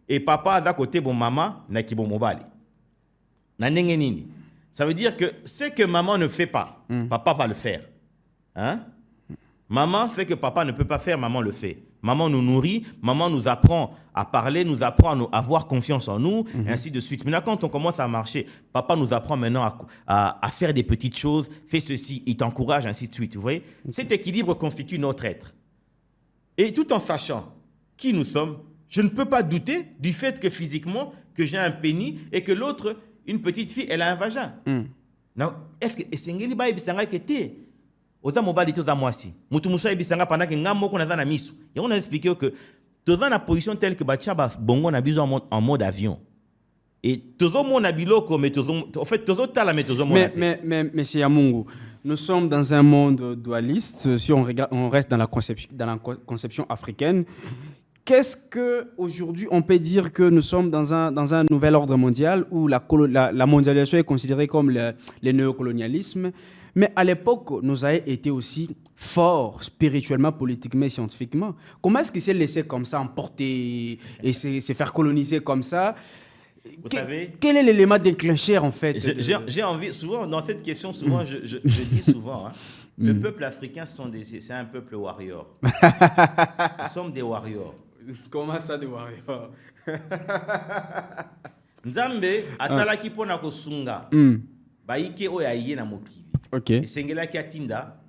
et papa à côté bon maman na kibomobali. Na ndenge nini? Ça veut dire que ce que maman ne fait pas, papa va le faire. Hein? Maman fait que papa ne peut pas faire, maman le fait. Maman nous nourrit, maman nous apprend à parler, nous apprend à avoir confiance en nous, ainsi de suite. Maintenant, quand on commence à marcher, papa nous apprend maintenant à faire des petites choses, fais ceci, il t'encourage, ainsi de suite. Vous voyez? Cet équilibre constitue notre être. Et tout en sachant qui nous sommes, je ne peux pas douter du fait que physiquement, que j'ai un pénis et que l'autre, une petite fille, elle a un vagin. Non, est-ce que c'est oza mobali toza mwasi mutu musa ebisanga pendant que ngamo ko naza na misu et on a expliqué que toza na position telle que batia ba bongo na biso en mode avion et tozo mona biloko mais en fait tozo tala mais tozo mona mais c'est Yamungu, nous sommes dans un monde dualiste si on reste dans la conception africaine. Qu'est-ce que aujourd'hui on peut dire que nous sommes dans un nouvel ordre mondial où la mondialisation est considérée comme le néocolonialisme? Mais à l'époque, nous avons été aussi forts spirituellement, politiquement et scientifiquement. Comment est-ce qu'il s'est laissé comme ça emporter et se faire coloniser comme ça? Vous savez, quel est l'élément déclencheur en fait? J'ai envie, souvent dans cette question, souvent je dis souvent, le peuple africain, c'est un peuple warrior. Nous sommes des warriors. Comment ça des warriors? Nzambe atalaki pona kosunga. Baike oyaye na mokili. Ok. Et Sengela qui atinda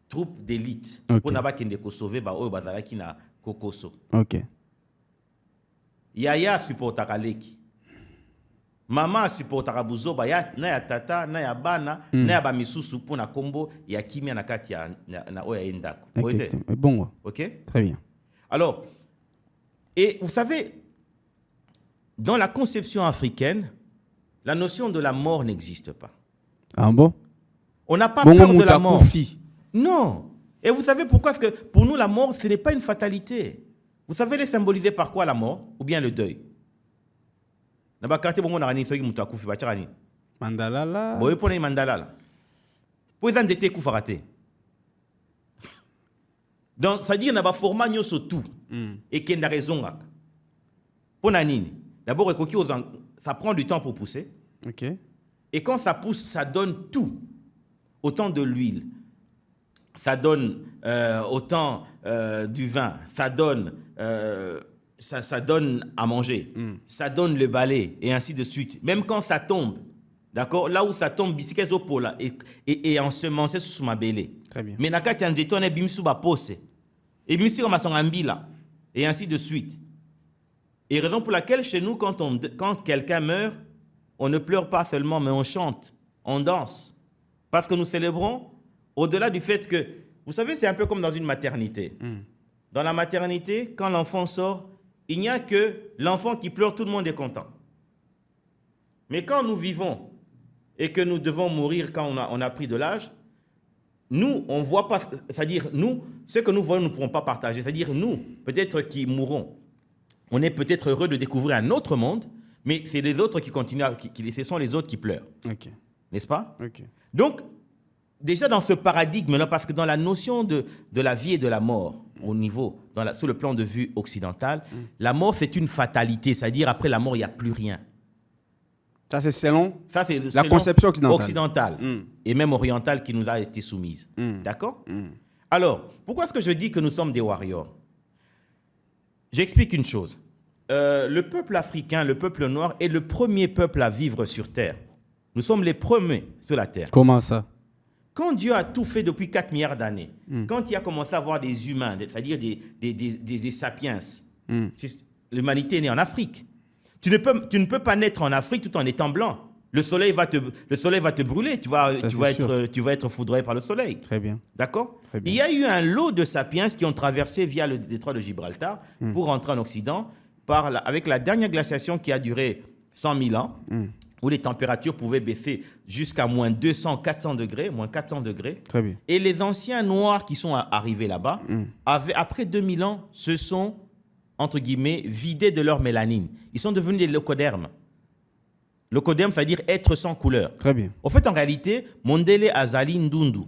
troupe d'élite pour n'avoir qu'un de sauver ba oyo bazalaki na kokoso. Ok. Yaya supportaka leki. Maman supportaka buzoba ya na ya tata na ya bana na ya ba misusu pour na kombo ya kimia na kati ya na oya endako. Okay. Bon. OK? Très bien. Alors, et vous savez, dans la conception africaine, la notion de la mort n'existe pas. Ah bon? On n'a pas peur de la mort. Non. Et vous savez pourquoi? Parce que pour nous, la mort, ce n'est pas une fatalité. Vous savez, elle est symbolisée par quoi, la mort? Ou bien le deuil? Mandalala. Boye pone mandalala. Pour les endettés, koufarate. Donc, ça dit qu'il y a un format tout et qu'il y a raison. Pour nanini. D'abord, ça prend du temps pour pousser. Ok. Et quand ça pousse, ça donne tout. Autant de l'huile, ça donne autant du vin, ça donne à manger, ça donne le balai, et ainsi de suite. Même quand ça tombe, d'accord, là où ça tombe, et ensemencé sous ma belée. Très bien. Mais nakati anzeto ne bimsu ba pose, et bimsu comme son ambila, et ainsi de suite. Et raison pour laquelle chez nous, quand quelqu'un meurt, on ne pleure pas seulement, mais on chante, on danse. Parce que nous célébrons, au-delà du fait que, vous savez, c'est un peu comme dans une maternité. Dans la maternité, quand l'enfant sort, il n'y a que l'enfant qui pleure, tout le monde est content. Mais quand nous vivons et que nous devons mourir quand on a pris de l'âge, nous, on ne voit pas, c'est-à-dire nous, ce que nous voyons, nous ne pouvons pas partager. C'est-à-dire nous, peut-être qui mourrons, on est peut-être heureux de découvrir un autre monde, mais c'est les autres qui continuent, ce sont les autres qui pleurent. Ok. N'est-ce pas? Ok. Donc, déjà dans ce paradigme-là, parce que dans la notion de la vie et de la mort, sur le plan de vue occidental, la mort, c'est une fatalité, c'est-à-dire après la mort, il n'y a plus rien. Ça, c'est selon la selon conception occidentale. Occidentale et même orientale qui nous a été soumise. D'accord? Alors, pourquoi est-ce que je dis que nous sommes des warriors? J'explique une chose. Le peuple africain, le peuple noir, est le premier peuple à vivre sur Terre. Nous sommes les premiers sur la Terre. Comment ça? Quand Dieu a tout fait depuis 4 milliards d'années, quand il a commencé à avoir des humains, c'est-à-dire des sapiens, l'humanité est née en Afrique. Tu ne peux pas naître en Afrique tout en étant blanc. Le soleil va te brûler. Tu vas être foudroyé par le soleil. Très bien. D'accord? Très bien. Il y a eu un lot de sapiens qui ont traversé via le détroit de Gibraltar pour rentrer en Occident avec la dernière glaciation qui a duré 100 000 ans, où les températures pouvaient baisser jusqu'à moins 200, 400 degrés, moins 400 degrés. Très bien. Et les anciens noirs qui sont arrivés là-bas, après 2000 ans, se sont, entre guillemets, vidés de leur mélanine. Ils sont devenus des leucodermes. Leucoderme, c'est-à-dire être sans couleur. Très bien. Au fait, en réalité, Mondele Azali Ndundu,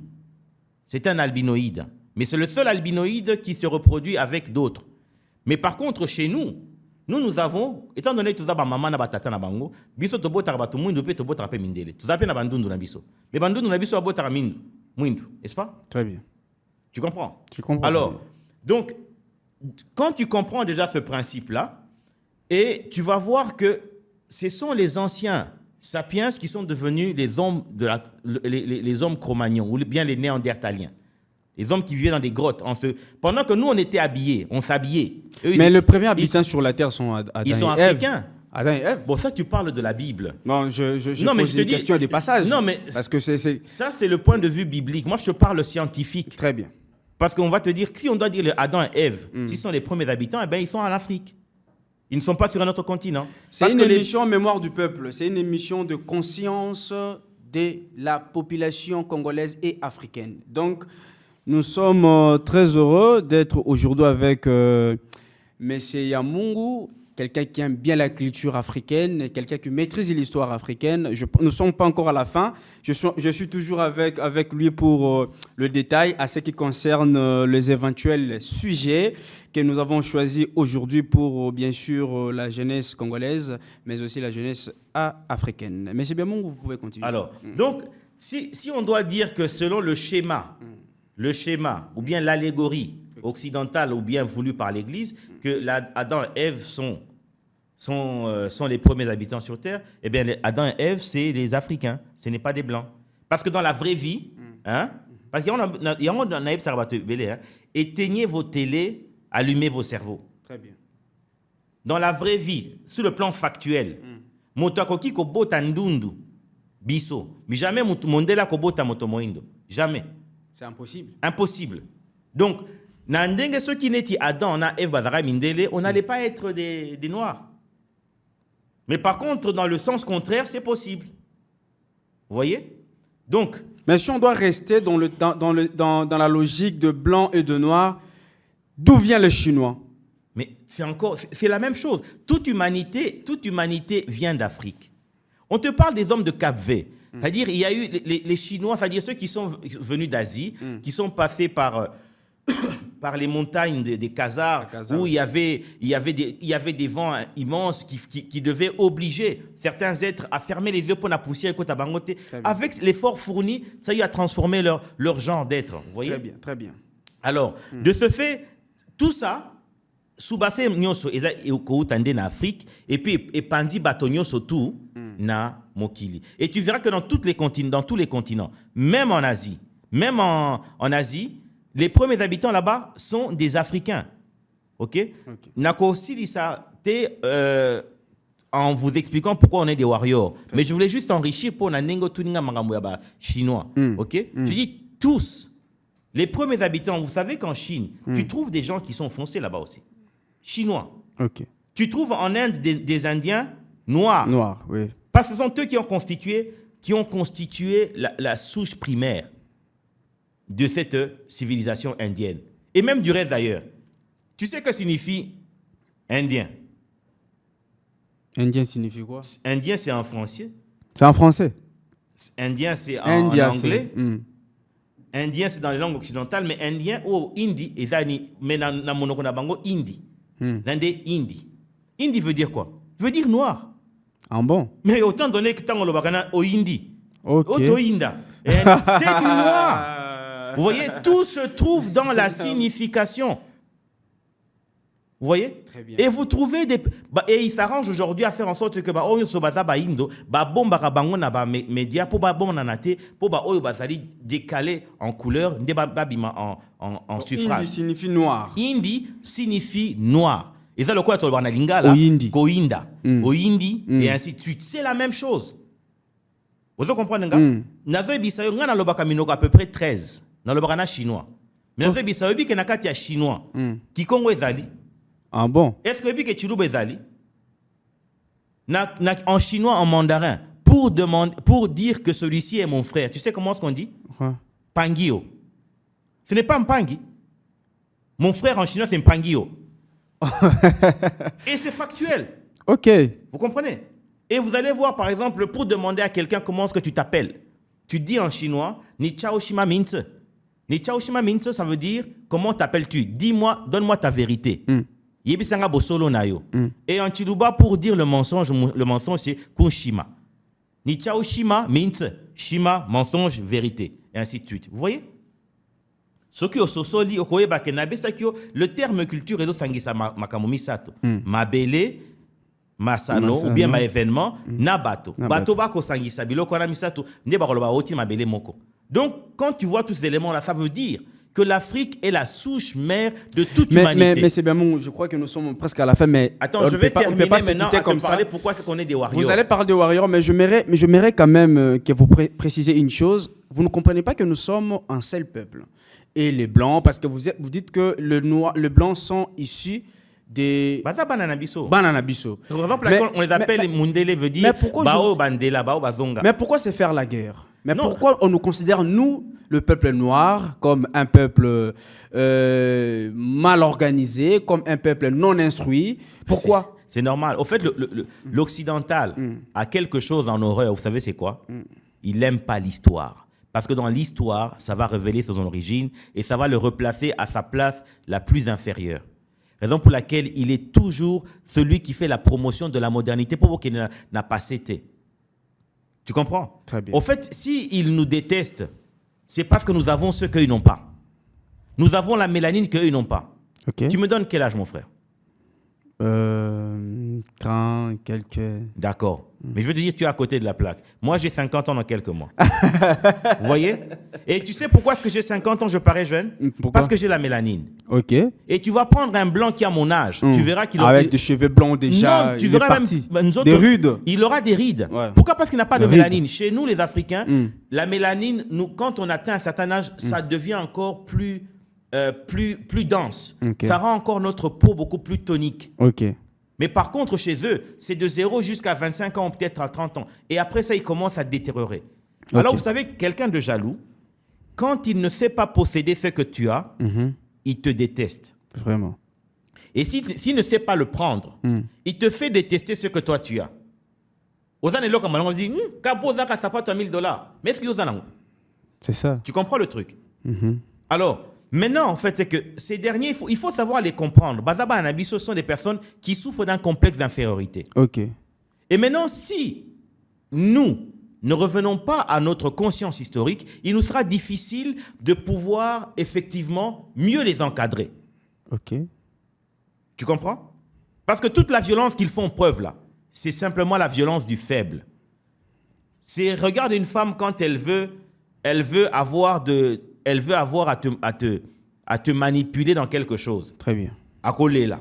c'est un albinoïde. Mais c'est le seul albinoïde qui se reproduit avec d'autres. Mais par contre, chez nous avons, étant donné que tout ça, maman na batata na bango, biso to bota ba to mundu pe to bota pe mindele. Tout ça pe na bandundu na biso. Mais bandundu na biso bota mindu, n'est-ce pas? Très bien. Tu comprends? Tu comprends. Alors, donc, quand tu comprends déjà ce principe-là, et tu vas voir que ce sont les anciens sapiens qui sont devenus les hommes les hommes Cro-Magnons, ou bien les Néandertaliens. Les hommes qui vivaient dans des grottes. Pendant que nous, on était habillés, on s'habillait. Mais les premiers habitants sur la Terre sont Adam ils sont et Ève. africains. Adam et Ève. Bon, ça, tu parles de la Bible. Non, je Non, mais pose je te des dis- questions et des passages. Non, mais Parce que c'est... ça, c'est le point de vue biblique. Moi, je te parle scientifique. Très bien. Parce qu'on va te dire, si on doit dire Adam et Ève, s'ils sont les premiers habitants, eh bien, ils sont en Afrique. Ils ne sont pas sur un autre continent. C'est Parce une que les- émission mémoire du peuple. C'est une émission de conscience de la population congolaise et africaine. Donc, nous sommes très heureux d'être aujourd'hui avec M. Yamungu, quelqu'un qui aime bien la culture africaine, quelqu'un qui maîtrise l'histoire africaine. Nous ne sommes pas encore à la fin. Je suis toujours avec lui pour le détail à ce qui concerne les éventuels sujets que nous avons choisis aujourd'hui pour, bien sûr, la jeunesse congolaise, mais aussi la jeunesse africaine. Monsieur Yamungu, vous pouvez continuer. Alors, donc, si on doit dire que selon le schéma, ou bien l'allégorie occidentale ou bien voulue par l'Église, que Adam et Ève sont les premiers habitants sur Terre, eh bien, Adam et Ève, c'est les Africains, ce n'est pas des Blancs. Parce que dans la vraie vie, parce qu'il y a un Ève Sarabato Belé, éteignez vos télés, allumez vos cerveaux. Très bien. Dans la vraie vie, sur le plan factuel, motakoki ko bota ndundu, biso, mais jamais mondela ko bota motomoindo. Jamais. C'est impossible. Impossible. Donc, Nandenge ceux qui n'étaient Adam, Ève, Bazara, Mindele, on n'allait pas être des Noirs. Mais par contre, dans le sens contraire, c'est possible. Vous voyez? Donc, Mais si on doit rester dans la logique de blanc et de noir, d'où vient le chinois? mais c'est la même chose. Toute humanité vient d'Afrique. On te parle des hommes de Cap-Vert. C'est-à-dire, il y a eu les Chinois, c'est-à-dire ceux qui sont venus d'Asie, qui sont passés par les montagnes des Khazars, où il y avait des vents immenses qui devaient obliger certains êtres à fermer les yeux pour la poussière. Avec l'effort fourni, ça y a transformé leur genre d'être. Vous voyez? Très bien, très bien. Alors, de ce fait, tout ça, Soubase Nyoso est au na Afrique, et puis Epandi Bato Nyoso tout na Mokili. Et tu verras que dans tous les continents, même en Asie, les premiers habitants là-bas sont des Africains. Ok? Nako Silisa en vous expliquant pourquoi on est des warriors. Mais je voulais juste enrichir pour na nengo tuninga mangamuyaba chinois. Ok? Je dis tous. Les premiers habitants, vous savez qu'en Chine, tu trouves des gens qui sont foncés là-bas aussi. Chinois. Ok. Tu trouves en Inde des Indiens noirs. Noir, oui. Parce que ce sont eux qui ont constitué la souche primaire de cette civilisation indienne. Et même du reste d'ailleurs. Tu sais que signifie indien? Indien signifie quoi? Indien, c'est en français. C'est en français. Indien, c'est en anglais. Indien, c'est dans les langues occidentales, mais indien ou hindi, mais na monoko na bango hindi. Nande hindi. Hindi veut dire quoi? Veut dire noir. Ah bon? Mais autant donné que tant on le bakana au hindi. Ok. C'est du noir. Vous voyez, tout se trouve dans la signification. Vous voyez? Très bien. Et vous trouvez des... et ils s'arrangent aujourd'hui à faire en sorte que on sobata ba indo, ba bomba ka bango na ba média pour ba bomba nanate, pour ba oyo bazali décalé en couleur, ndé ba bima en suffrage. Hindi signifie noir. Hindi signifie noir. Et ça le quoi to bana lingala, koinda, oindi et ainsi de suite. C'est la même chose. Vous comprenez nga? Nazo bisayo ngana lobaka minoko à peu près 13 dans le bana chinois. Mais nazo bisayo bi kenakati ya chinois. Kikongo ezali. Ah bon? Est-ce que que Chilouba ezali en chinois, en mandarin, pour dire que celui-ci est mon frère, tu sais comment est-ce qu'on dit? Pangio. Ce n'est pas Mpangi. Mon frère en chinois, c'est Mpangio. Et c'est factuel. Ok. Vous comprenez? Et vous allez voir, par exemple, pour demander à quelqu'un comment est-ce que tu t'appelles, tu dis en chinois, Ni chao shima mince. Ni chao shima mince, ça veut dire, comment t'appelles-tu? Dis-moi, donne-moi ta vérité. Et en Chiluba, pour dire le mensonge c'est Kunshima. Ni chao shima, mince, shima, mensonge, vérité. Et ainsi de suite. Vous voyez? Le terme culture est sangisa makamomi sato. Mabele, masano, ou bien ma événement, na bato. Bato bako sangisa biloko na misato, ne bakoloba oti mabele moko. Donc, quand tu vois tous ces éléments-là, ça veut dire que l'Afrique est la souche mère de toute humanité. Mais c'est bien bon, je crois que nous sommes presque à la fin, mais... Attends, je vais terminer maintenant à te parler pourquoi c'est qu'on est des warriors. Vous allez parler des warriors, mais j'aimerais quand même que vous précisez une chose. Vous ne comprenez pas que nous sommes un seul peuple. Et les Blancs, parce que vous dites que les Blancs sont issus des... Bananabiso. Bananabiso. Par exemple, on les appelle Mundele, veut dire Bao Bandela, Bao Bazonga. Mais pourquoi c'est faire la guerre? Mais pourquoi on nous considère, nous, le peuple noir, comme un peuple mal organisé, comme un peuple non instruit? Pourquoi? C'est normal. Au fait, l'occidental a quelque chose en horreur. Vous savez, c'est quoi? Il n'aime pas l'histoire. Parce que dans l'histoire, ça va révéler son origine et ça va le replacer à sa place la plus inférieure. Raison pour laquelle il est toujours celui qui fait la promotion de la modernité pour vous qui n'a pas cété. Tu comprends? Très bien. Au fait, s'ils nous détestent, c'est parce que nous avons ce qu'eux n'ont pas. Nous avons la mélanine qu'eux n'ont pas. Okay. Tu me donnes quel âge, mon frère? 30, quelques... D'accord. Mais je veux te dire, tu es à côté de la plaque. Moi, j'ai 50 ans dans quelques mois. Vous voyez? Et tu sais pourquoi est-ce que j'ai 50 ans, je parais jeune? Pourquoi? Parce que j'ai la mélanine. Ok. Et tu vas prendre un blanc qui a mon âge. Tu verras qu'il aura... Avec des cheveux blancs déjà. Non, tu verras même... Des rides. Il aura des rides. Ouais. Pourquoi? Parce qu'il n'a pas de rides. mélanine. Chez nous, les Africains, la mélanine, quand on atteint un certain âge, ça devient encore plus dense. Okay. Ça rend encore notre peau beaucoup plus tonique. Ok. Mais par contre, chez eux, c'est de 0 jusqu'à 25 ans, peut-être à 30 ans. Et après ça, ils commencent à détériorer. Okay. Alors, vous savez, quelqu'un de jaloux, quand il ne sait pas posséder ce que tu as, il te déteste. Vraiment. Et s'il ne sait pas le prendre, il te fait détester ce que toi tu as. On dit, $1,000. Mais est-ce qu'il y a C'est ça. Tu comprends le truc? Alors, maintenant, en fait, c'est que ces derniers, il faut savoir les comprendre. Bazaba Anabiso sont des personnes qui souffrent d'un complexe d'infériorité. Ok. Et maintenant, si nous ne revenons pas à notre conscience historique, il nous sera difficile de pouvoir effectivement mieux les encadrer. Ok. Tu comprends? Parce que toute la violence qu'ils font preuve là, c'est simplement la violence du faible. Regarde une femme quand elle veut avoir à te manipuler dans quelque chose. Très bien. À coller là.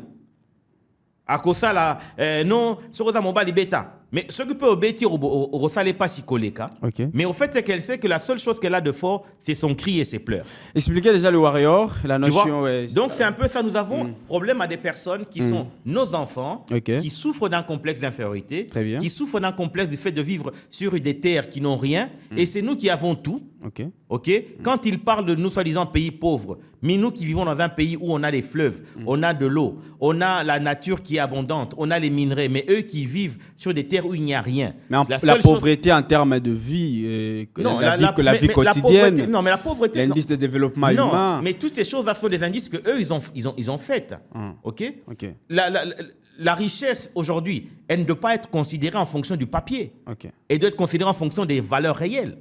À cause là, non, sur ta mobile bêta. Mais ce que peut obéir au Rosale pas si Koleka. Ok. Mais au fait, c'est qu'elle sait que la seule chose qu'elle a de fort, c'est son cri et ses pleurs. Expliquez déjà le warrior, la Tu vois? notion. Ouais. Donc c'est un peu ça. Nous avons problème à des personnes qui sont nos enfants, Ok. qui souffrent d'un complexe d'infériorité, Très bien. qui souffrent d'un complexe du fait de vivre sur des terres qui n'ont rien. Et c'est nous qui avons tout. Ok. Ok? Quand ils parlent de nous soi-disant pays pauvres, mais nous qui vivons dans un pays où on a des fleuves, on a de l'eau, on a la nature qui est abondante, on a les minerais, mais eux qui vivent sur des terres où il n'y a rien. Mais la pauvreté en termes de vie, Non, la vie mais quotidienne, non, mais la pauvreté. l'indice de développement Non, humain. mais toutes ces choses-là sont des indices que eux ils ont faites. Ok? Ok. La richesse aujourd'hui, elle ne doit pas être considérée en fonction du papier. Ok. Elle doit être considérée en fonction des valeurs réelles.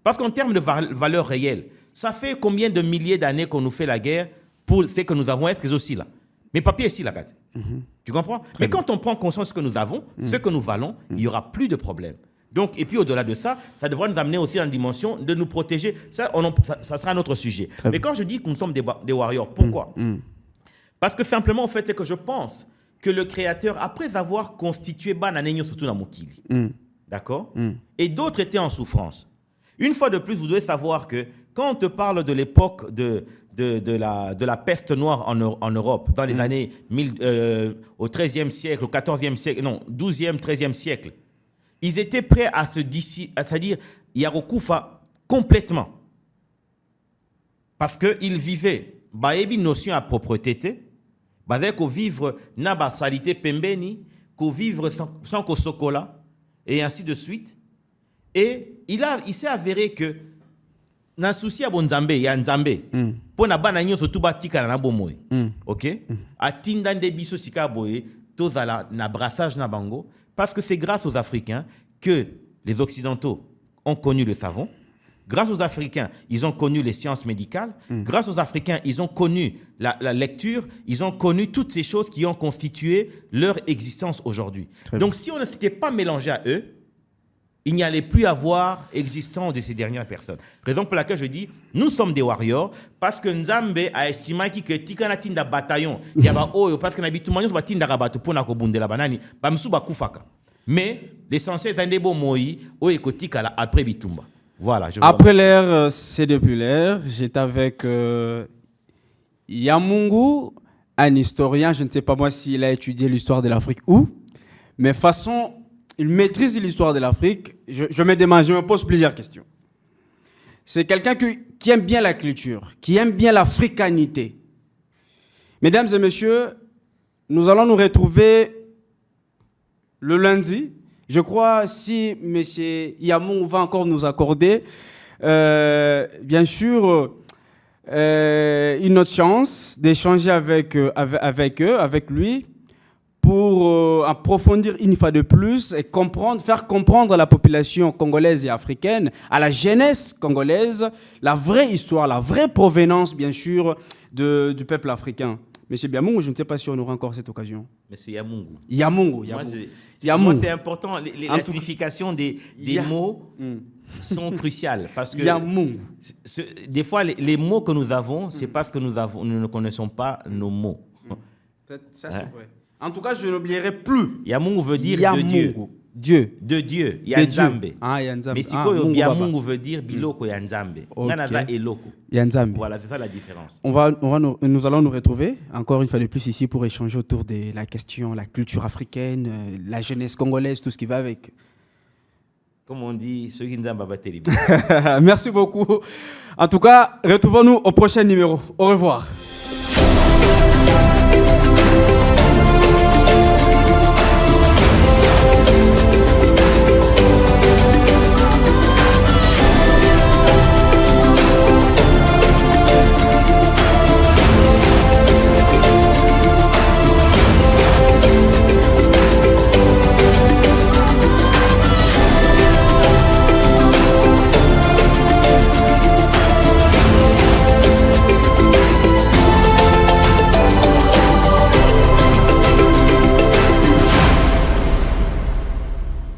Parce qu'en termes de valeurs réelles, ça fait combien de milliers d'années qu'on nous fait la guerre pour ce que nous avons, est-ce que c'est aussi là? Mais papier ici, la gâte. Tu comprends? Mais quand on prend conscience de ce que nous avons, ce que nous valons, il n'y aura plus de problème. Donc, et puis au-delà de ça, ça devrait nous amener aussi dans la dimension de nous protéger. Ça sera un autre sujet. Mais quand je dis que nous sommes des warriors, pourquoi? Parce que simplement, en fait, c'est que je pense que le Créateur, après avoir constitué Bananenyo surtout dans Mokili, d'accord? Et d'autres étaient en souffrance. Une fois de plus, vous devez savoir que quand on te parle de l'époque de la peste noire en Europe, dans les années au XIIIe siècle, au XIVe siècle, non, XIIe, XIIIe siècle, ils étaient prêts à se c'est-à-dire Yarokufa complètement. Parce qu'ils vivaient, une notion à propreté, qu'on vivre na basalité pembeni, qu'on vivre sans kosokola, et ainsi de suite. Et il s'est avéré que dans le souci à Bonzambe, il y a Nzambe. Pour na bananyo surtout batika na bomoy. OK? Atinda de biso sika boye, tozala na brassage na bango parce que c'est grâce aux Africains que les Occidentaux ont connu le savon. Grâce aux Africains, ils ont connu les sciences médicales. Grâce aux Africains, ils ont connu la lecture. Ils ont connu toutes ces choses qui ont constitué leur existence aujourd'hui. Donc, si on ne s'était pas mélangé à eux, il n'y allait plus avoir existence de ces dernières personnes. Raison pour laquelle je dis, nous sommes des warriors parce que Nzambe a estimé que tikana tinda bataillon, il y a oyo parce que nabitu manyo ba tinda rabato pona ko bundela banani, ba msuba kufaka. Mais l'essentiel est ndebo moi oyo kotika la après bitumba. Voilà, après l'ère, c'est depuis l'ère. J'étais avec Yamungu, un historien, je ne sais pas moi s'il a étudié l'histoire de l'Afrique ou, mais façon il maîtrise l'histoire de l'Afrique. Je me pose plusieurs questions. C'est quelqu'un qui aime bien la culture, qui aime bien l'africanité. Mesdames et messieurs, nous allons nous retrouver le lundi. Je crois si M. Yamou va encore nous accorder, bien sûr, une autre chance d'échanger avec lui, pour approfondir une fois de plus et faire comprendre à la population congolaise et africaine, à la jeunesse congolaise, la vraie histoire, la vraie provenance, bien sûr, du peuple africain. Monsieur Biamungu, je ne sais pas si on aura encore cette occasion. Monsieur Yamungu. Yamungu. Moi, c'est important. La signification des mots sont cruciales. Parce que des fois, les mots que nous avons, c'est parce que nous ne connaissons pas nos mots. Ça, c'est vrai. En tout cas, je n'oublierai plus. Yamungu veut dire Yamungu. De Dieu. Dieu. De Dieu. Yanzambe. Yanzambe. Mais sikoyo Yamungu veut dire biloko Yanzambe. Nganaza eloko. Yanzambe. Voilà, c'est ça la différence. Nous allons nous retrouver encore une fois de plus ici pour échanger autour de la question, la culture africaine, la jeunesse congolaise, tout ce qui va avec. Comme on dit, ceux qui n'ont pas télé. Merci beaucoup. En tout cas, retrouvons-nous au prochain numéro. Au revoir.